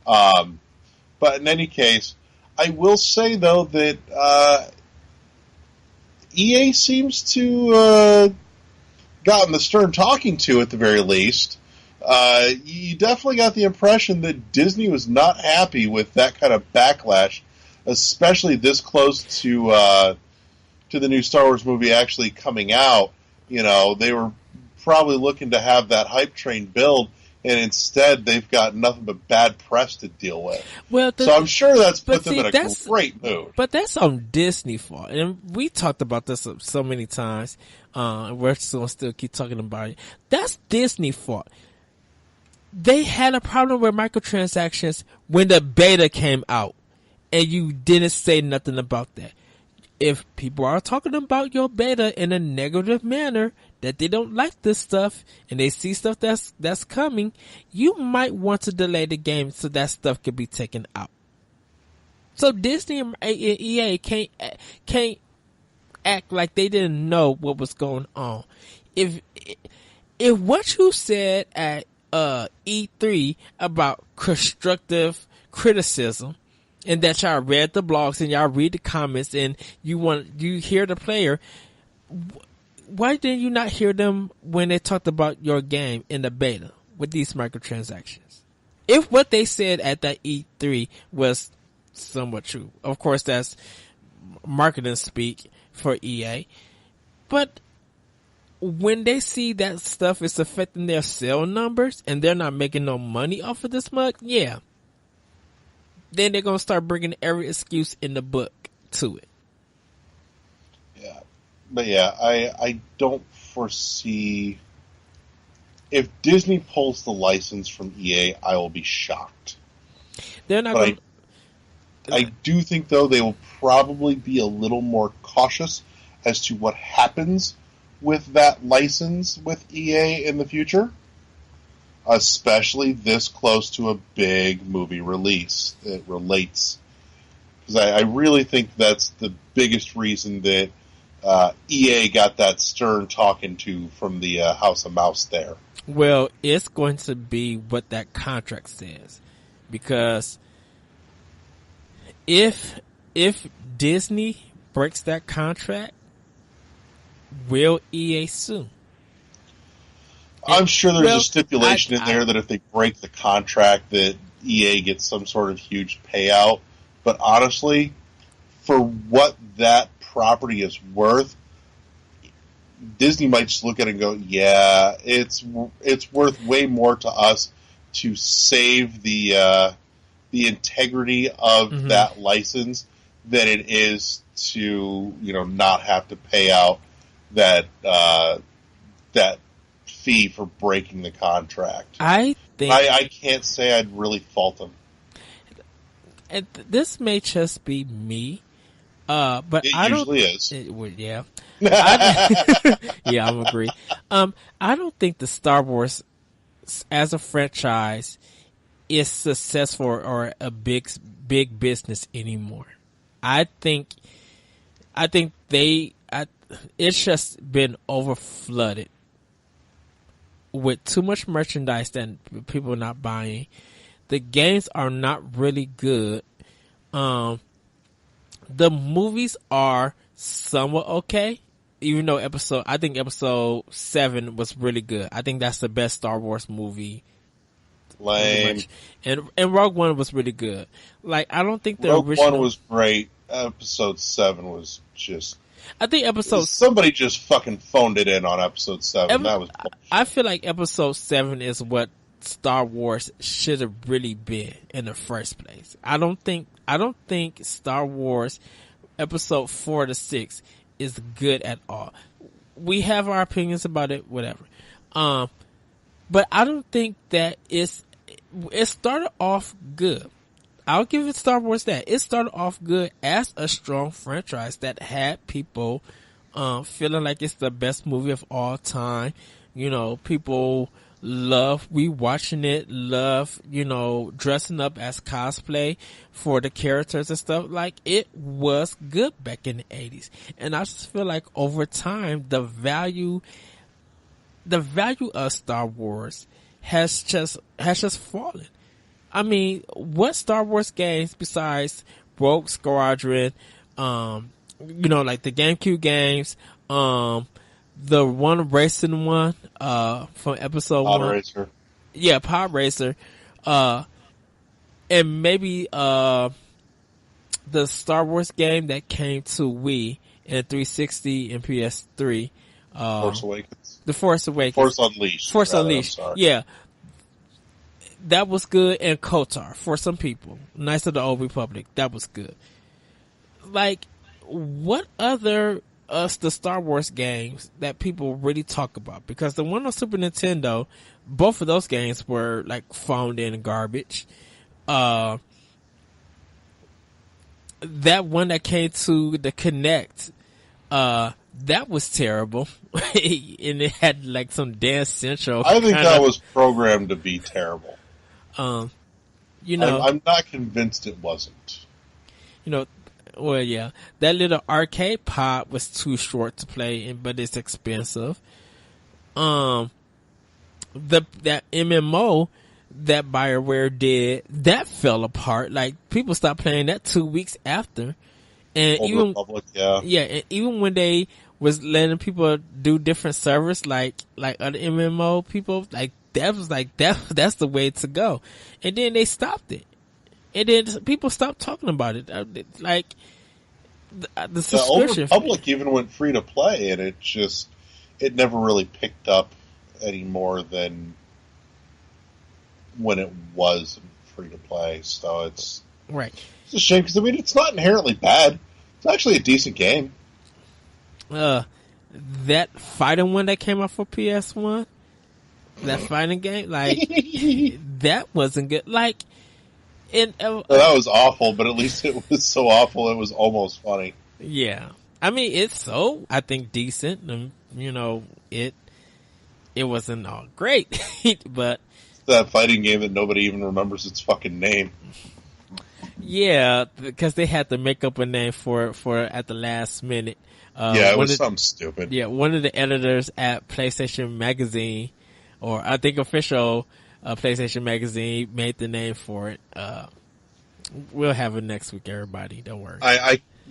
But in any case, I will say, though, that EA seems to gotten the stern talking to, at the very least. You definitely got the impression that Disney was not happy with that kind of backlash, especially this close to the new Star Wars movie actually coming out. They were probably looking to have that hype train build, and instead they've got nothing but bad press to deal with. So I'm sure that's put them in a great mood. But that's on Disney's fault. And we talked about this so many times. We're just going to still keep talking about it. That's Disney's fault. They had a problem with microtransactions when the beta came out, and you didn't say nothing about that. If people are talking about your beta in a negative manner, that they don't like this stuff, and they see stuff that's coming, you might want to delay the game so that stuff could be taken out. So Disney and EA can't act like they didn't know what was going on. If what you said at E3 about constructive criticism, and that y'all read the blogs and y'all read the comments and you hear the player, why didn't you not hear them when they talked about your game in the beta with these microtransactions? If what they said at that E3 was somewhat true, of course that's marketing speak for EA, but when they see that stuff is affecting their sale numbers and they're not making no money off of this mug, yeah, then they're going to start bringing every excuse in the book to it. Yeah. But yeah, I don't foresee... If Disney pulls the license from EA, I will be shocked. They're not going to... I do think, though, they will probably be a little more cautious as to what happens with that license with EA in the future. Especially this close to a big movie release. It relates. Because I really think that's the biggest reason that EA got that stern talking to from the House of Mouse there. Well, it's going to be what that contract says. Because if Disney breaks that contract, will EA sue? I'm sure there's a stipulation in there that if they break the contract that EA gets some sort of huge payout. But honestly, for what that property is worth, Disney might just look at it and go, yeah, it's worth way more to us to save the integrity of that license than it is to, not have to pay out that fee for breaking the contract. I think I can't say I'd really fault them. And this may just be me, but It I usually don't. is. Yeah, yeah, I'm agree. I don't think the Star Wars as a franchise is successful or a big business anymore. I think it's just been over flooded with too much merchandise that people are not buying. The games are not really good. The movies are somewhat okay, even though I think episode 7 was really good. I think that's the best Star Wars movie. Lame. And Rogue One was really good. Like, I don't think the Rogue original One was great. Episode 7 was just... I think somebody just fucking phoned it in on episode 7. That was bullshit. I feel like episode 7 is what Star Wars should have really been in the first place. I don't think Star Wars episode 4 to 6 is good at all. We have our opinions about it, whatever. But I don't think that it started off good. I'll give it Star Wars that. It started off good as a strong franchise that had people feeling like it's the best movie of all time. People love rewatching it, love, dressing up as cosplay for the characters and stuff. Like, it was good back in the 80s. And I just feel like over time, the value of Star Wars has just fallen. I mean, what Star Wars games besides Rogue Squadron, like the GameCube games, the one racing one, from episode Pod 1. Racer. Yeah, Pod Racer. And maybe, the Star Wars game that came to Wii and 360 and PS3. Force Awakens. The Force Awakens. Force Unleashed. Force rather, Unleashed. Yeah. That was good, and KOTOR for some people. Knights of the Old Republic. That was good. Like, what other the Star Wars games that people really talk about? Because the one on Super Nintendo, both of those games were like phoned in garbage. That one that came to the Kinect, that was terrible. And it had like some Dance Central. I think that was programmed to be terrible. I'm not convinced it wasn't. Well, yeah, that little arcade pod was too short to play, but it's expensive. That MMO that BioWare did, that fell apart. Like, people stopped playing that 2 weeks after. And Old even Republic, yeah. yeah, and even when they was letting people do different servers, like other MMO people, like that was like that's the way to go. And then they stopped it, and then people stopped talking about it. Like the The Old subscription. Republic even went free to play, and it never really picked up any more than when it was free to play. So it's Right. a shame because I mean it's not inherently bad. It's actually a decent game. That fighting one that came out for PS1, that fighting game, like that wasn't good. Like, and Well, that was awful, but at least it was so awful it was almost funny. yeah, I mean it's so I think decent, and you know it wasn't all great, but It's that fighting game that nobody even remembers its fucking name. yeah, because they had to make up a name for at the last minute. Yeah, it was something stupid. Yeah, one of the editors at PlayStation Magazine, or I think official PlayStation Magazine, made the name for it. We'll have it next week, everybody. Don't worry.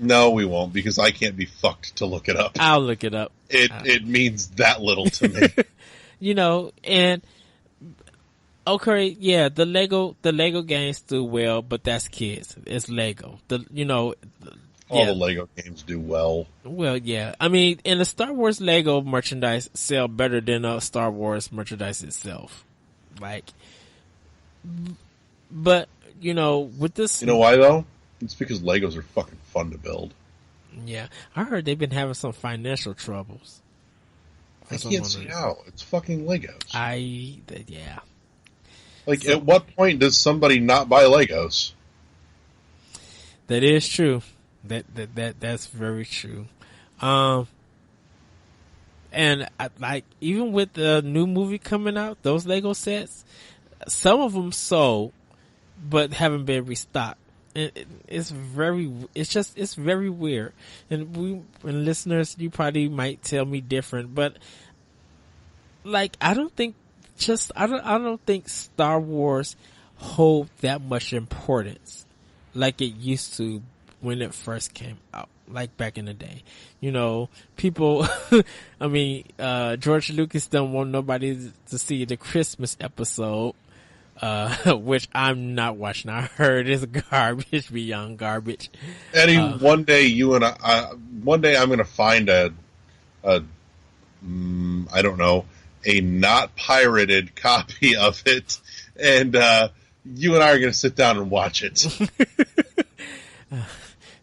No, we won't because I can't be fucked to look it up. I'll look it up. It means that little to me. You know, and okay, yeah, the Lego games do well, but that's kids. It's Lego. All the Lego games do well. Well, yeah. I mean, and the Star Wars Lego merchandise sell better than Star Wars merchandise itself. Like, but you know, with this, You know why though? It's because Legos are fucking fun to build. yeah, I heard they've been having some financial troubles. I can't see how. It's fucking Legos. Yeah. Like, at what point does somebody not buy Legos? That is true. That's very true. And like even with the new movie coming out, those Lego sets, some of them sold, but haven't been restocked. It's very weird. And listeners, you probably might tell me different, but like I don't think Star Wars hold that much importance like it used to when it first came out, like back in the day. You know, people, I mean, George Lucas don't want nobody to see the Christmas episode, which I'm not watching. I heard it's garbage beyond garbage. Eddie, one day one day I'm going to find I don't know, a not pirated copy of it, and you and I are going to sit down and watch it.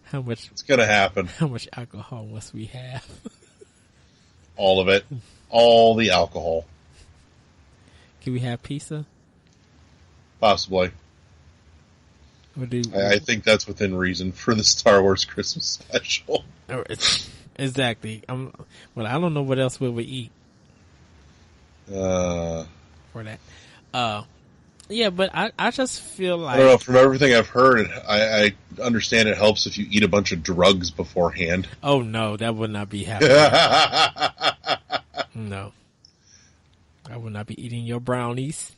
How much? It's going to happen. How much alcohol must we have? All of it. All the alcohol. Can we have pizza? Possibly. Or do I think that's within reason for the Star Wars Christmas special. Exactly. Well, I don't know what else we would eat for that. Yeah, but I just feel like I don't know. From everything I've heard, I understand it helps if you eat a bunch of drugs beforehand. Oh no, that would not be happening. No, I would not be eating your brownies.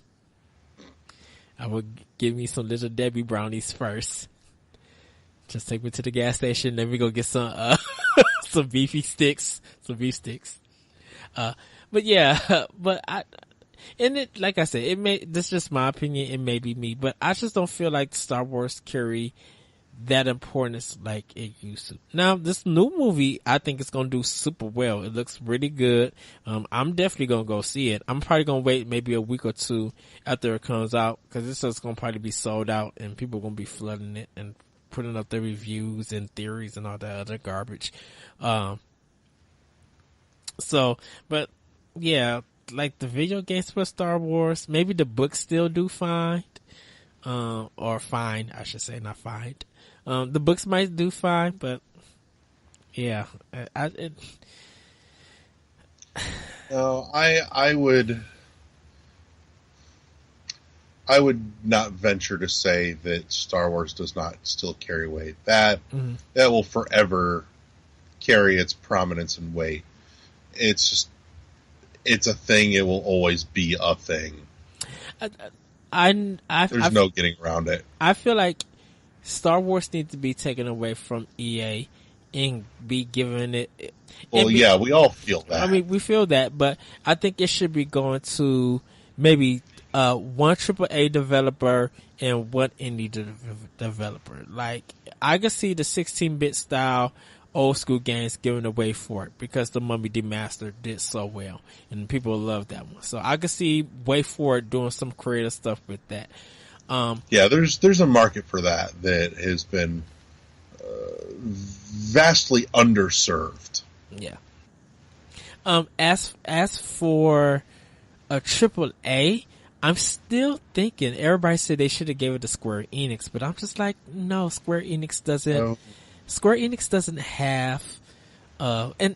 I would give me some Little Debbie brownies first. Just take me to the gas station. Then we go get some some beef sticks. But yeah, but and it, like I said, this is just my opinion. It may be me, but I just don't feel like Star Wars carry that importance like it used to. Now, this new movie, I think it's going to do super well. It looks really good. I'm definitely going to go see it. I'm probably going to wait maybe a week or two after it comes out, because it's just going to probably be sold out and people are going to be flooding it and putting up their reviews and theories and all that other garbage. But yeah, like the video games for Star Wars, maybe the books still do fine. Or fine, I should say, not fine. The books might do fine, but yeah, No, I would. I would not venture to say that Star Wars does not still carry weight. That will forever carry its prominence and weight. It's a thing. It will always be a thing. There's no getting around it. I feel like Star Wars needs to be taken away from EA and be given it. Well, yeah, we all feel that. I mean, we feel that, but I think it should be going to maybe one AAA developer and one indie developer. Like, I could see the 16-bit style old school games given away for it because the Mummy Demastered did so well and people love that one. So I could see Way Forward doing some creative stuff with that. Yeah, there's a market for that has been vastly underserved. Yeah. As for a AAA, I'm still thinking everybody said they should have gave it to Square Enix, but I'm just like, no, Square Enix doesn't. No. Square Enix doesn't have, and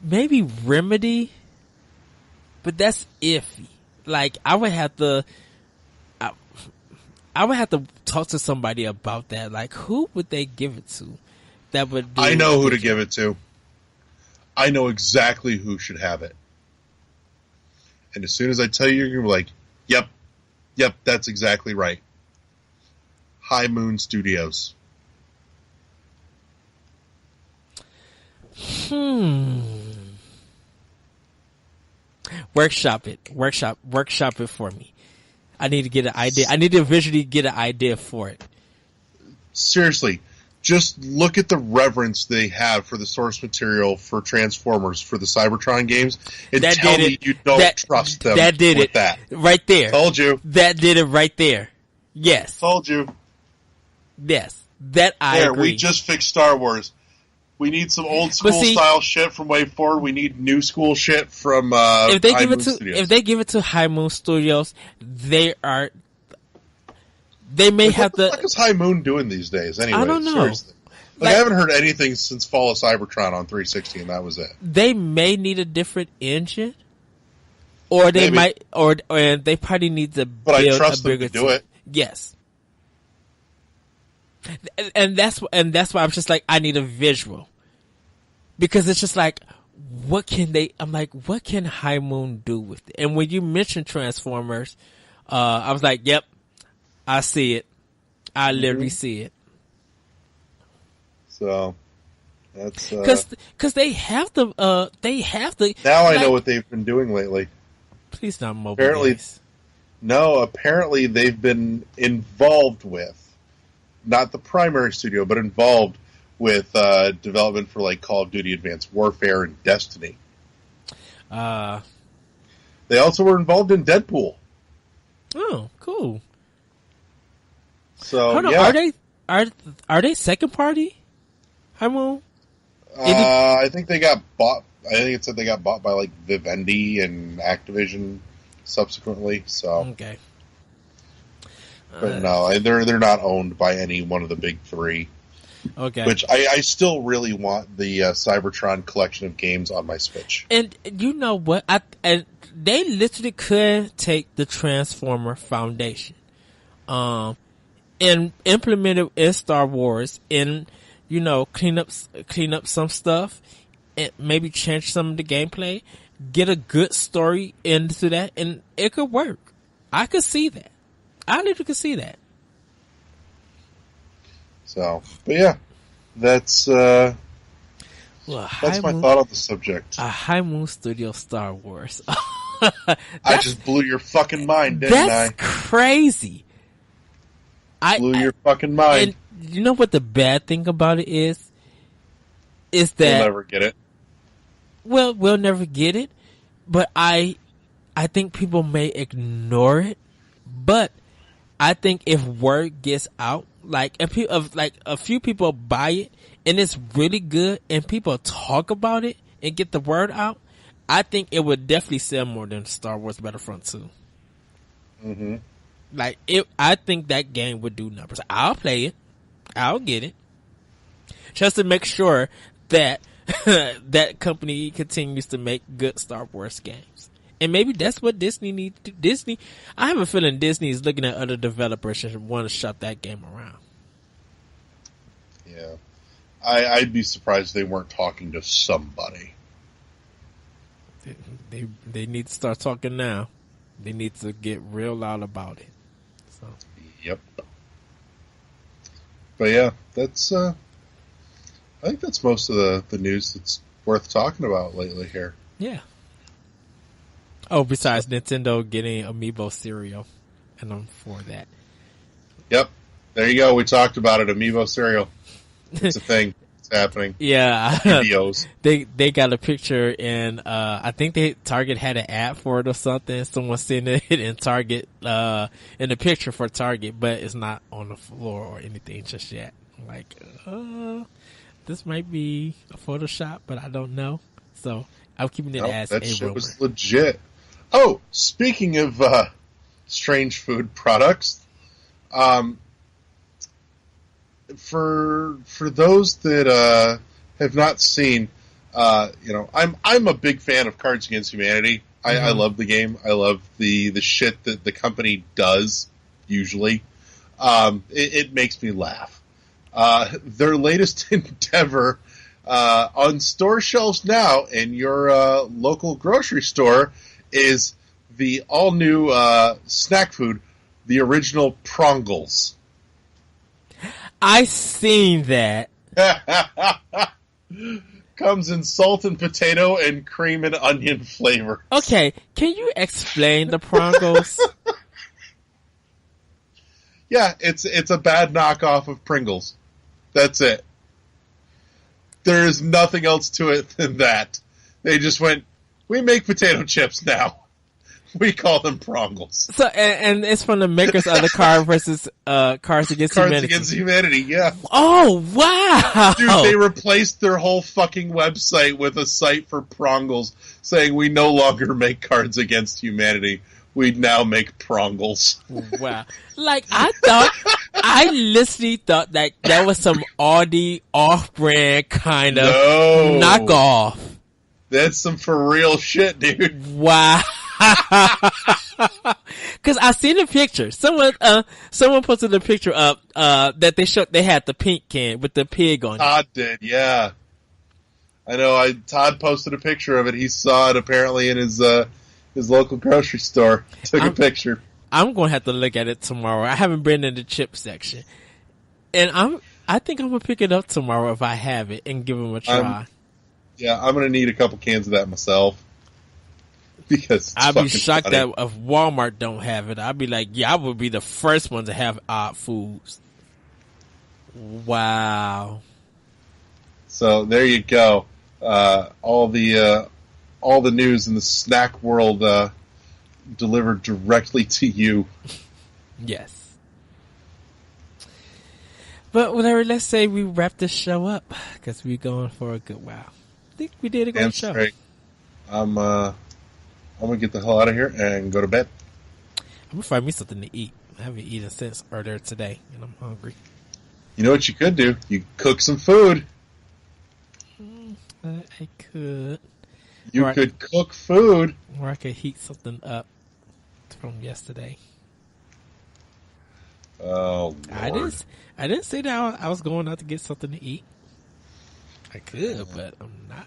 maybe Remedy, but that's iffy. Like, I would have to talk to somebody about that. Like, who would they give it to? That would. I know who to give it to. I know exactly who should have it. And as soon as I tell you, you're going to be like, yep, that's exactly right. High Moon Studios. Workshop it for me. I need to get an idea. I need to visually get an idea for it. Seriously, just look at the reverence they have for the source material for Transformers for the Cybertron games and tell me you don't trust them with that. Right there. Told you. That did it right there. Yes. Told you. Yes. That I agree. We just fixed Star Wars. We need some old school style shit from Way Forward. We need new school shit from if they High give Moon it to Studios. If they give it to High Moon Studios, they may have to. What the fuck is High Moon doing these days? Anyway, I don't know. Seriously. I haven't heard anything since Fall of Cybertron on 360, and that was it. They may need a different engine, or they might, or they probably need to. But build I trust a them bigger to do it. Yes. And that's why I'm just like, I need a visual. Because it's just like, what can High Moon do with it? And when you mentioned Transformers, I was like, yep, I see it. I literally see it. So, that's, cause they have to, now I know what they've been doing lately. Please not mobile games. No, apparently they've been involved with, not the primary studio, but involved with development for like Call of Duty Advanced Warfare and Destiny. They also were involved in Deadpool. Oh, cool. So hold on, yeah. are they second party? High Moon? I think they got bought. I think it said they got bought by like Vivendi and Activision subsequently. So okay. But no, they're not owned by any one of the big three. Okay. Which I still really want the Cybertron collection of games on my Switch. And you know what? And they literally could take the Transformer Foundation, and implement it in Star Wars, and clean up some stuff, and maybe change some of the gameplay, get a good story into that, and it could work. I could see that. I literally could see that. So, but yeah, that's my thought on the subject. A High Moon Studio Star Wars. I just blew your fucking mind, didn't I? That's crazy. Blew your fucking mind. And you know what the bad thing about it is? Is that we'll never get it. Well, we'll never get it, but I think people may ignore it. But I think if word gets out, like if a few people buy it and it's really good, and people talk about it and get the word out, I think it would definitely sell more than Star Wars Battlefront 2. Mm-hmm. Like I think that game would do numbers. I'll play it. I'll get it, just to make sure that that company continues to make good Star Wars games. And maybe that's what Disney needs to Disney. I have a feeling Disney is looking at other developers and want to shop that game around. Yeah. I'd be surprised if they weren't talking to somebody. They need to start talking now. They need to get real loud about it. So. Yep. But yeah, that's I think that's most of the news that's worth talking about lately here. Yeah. Oh, besides Nintendo getting Amiibo cereal, and I'm for that. Yep. There you go. We talked about it. Amiibo cereal. It's a thing. It's happening. Yeah. Videos. They got a picture, and I think Target had an ad for it or something. Someone sent it in Target, in the picture for Target, but it's not on the floor or anything just yet. I'm like, this might be a Photoshop, but I don't know. So I'm keeping it as that a shit rumor. was legit. Oh, speaking of strange food products, for those that have not seen, I'm a big fan of Cards Against Humanity. I love the game. I love the shit that the company does. Usually, it makes me laugh. Their latest endeavor on store shelves now in your local grocery store is the all new snack food, the original Prongles. I seen that. Comes in salt and potato and cream and onion flavor. Okay, can you explain the Prongles? Yeah, it's a bad knockoff of Pringles. That's it. There is nothing else to it than that. They just went, we make potato chips now. We call them Prongles. So, and it's from the makers of the Cards Against Humanity. Cards Against Humanity, yeah. Oh, wow! Dude, they replaced their whole fucking website with a site for Prongles saying we no longer make Cards Against Humanity. We now make Prongles. Wow. Like, I literally thought that was some Aldi off-brand kind of knockoff. That's some for real shit, dude. Wow. Cause I seen the picture. Someone posted a picture up, that they had the pink can with the pig on it. Todd did, yeah. I know, Todd posted a picture of it. He saw it apparently in his local grocery store. Took a picture. I'm going to have to look at it tomorrow. I haven't been in the chip section. And I think I'm going to pick it up tomorrow if I have it and give them a try. I'm going to need a couple cans of that myself. Because I'd be shocked funny. that if Walmart don't have it. I'd be like, yeah, I would be the first one to have odd foods. Wow. So there you go. All the news in the snack world delivered directly to you. Yes. But whatever, let's say we wrap this show up because we're going for a good while. I think we did a great show. Straight. I'm gonna get the hell out of here and go to bed. I'm gonna find me something to eat. I haven't eaten since earlier today, and I'm hungry. You know what you could do? You cook some food. I could. You could cook food. Or I could heat something up from yesterday. Oh, Lord. I didn't say that I was going out to get something to eat. I could, but I'm not.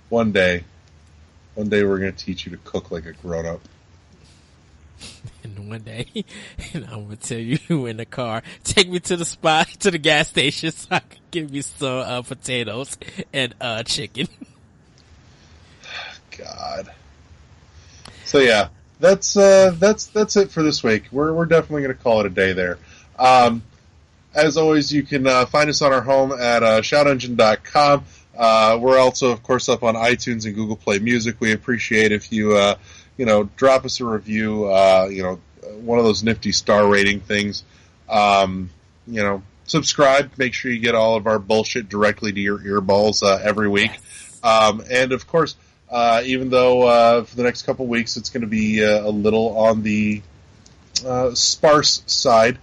One day we're going to teach you to cook like a grown-up. And one day, and I'm going to tell you in the car, take me to the gas station so I can give you some potatoes and chicken. God. So yeah, that's it for this week. We're definitely going to call it a day there. As always, you can find us on our home at shoutengine.com. We're also, of course, up on iTunes and Google Play Music. We appreciate if you, drop us a review, one of those nifty star rating things. Subscribe. Make sure you get all of our bullshit directly to your earballs every week. Yes. And, of course, even though for the next couple weeks it's going to be a little on the sparse side,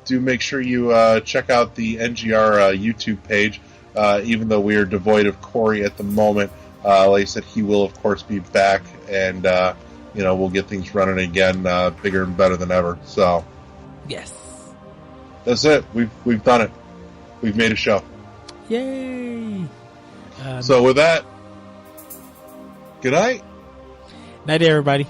do make sure you check out the NGR YouTube page. even though we are devoid of Corey at the moment. Like I said, he will, of course, be back, and we'll get things running again, bigger and better than ever. So, Yes. that's it. We've done it. We've made a show. Yay. So with that, good night. Night, everybody.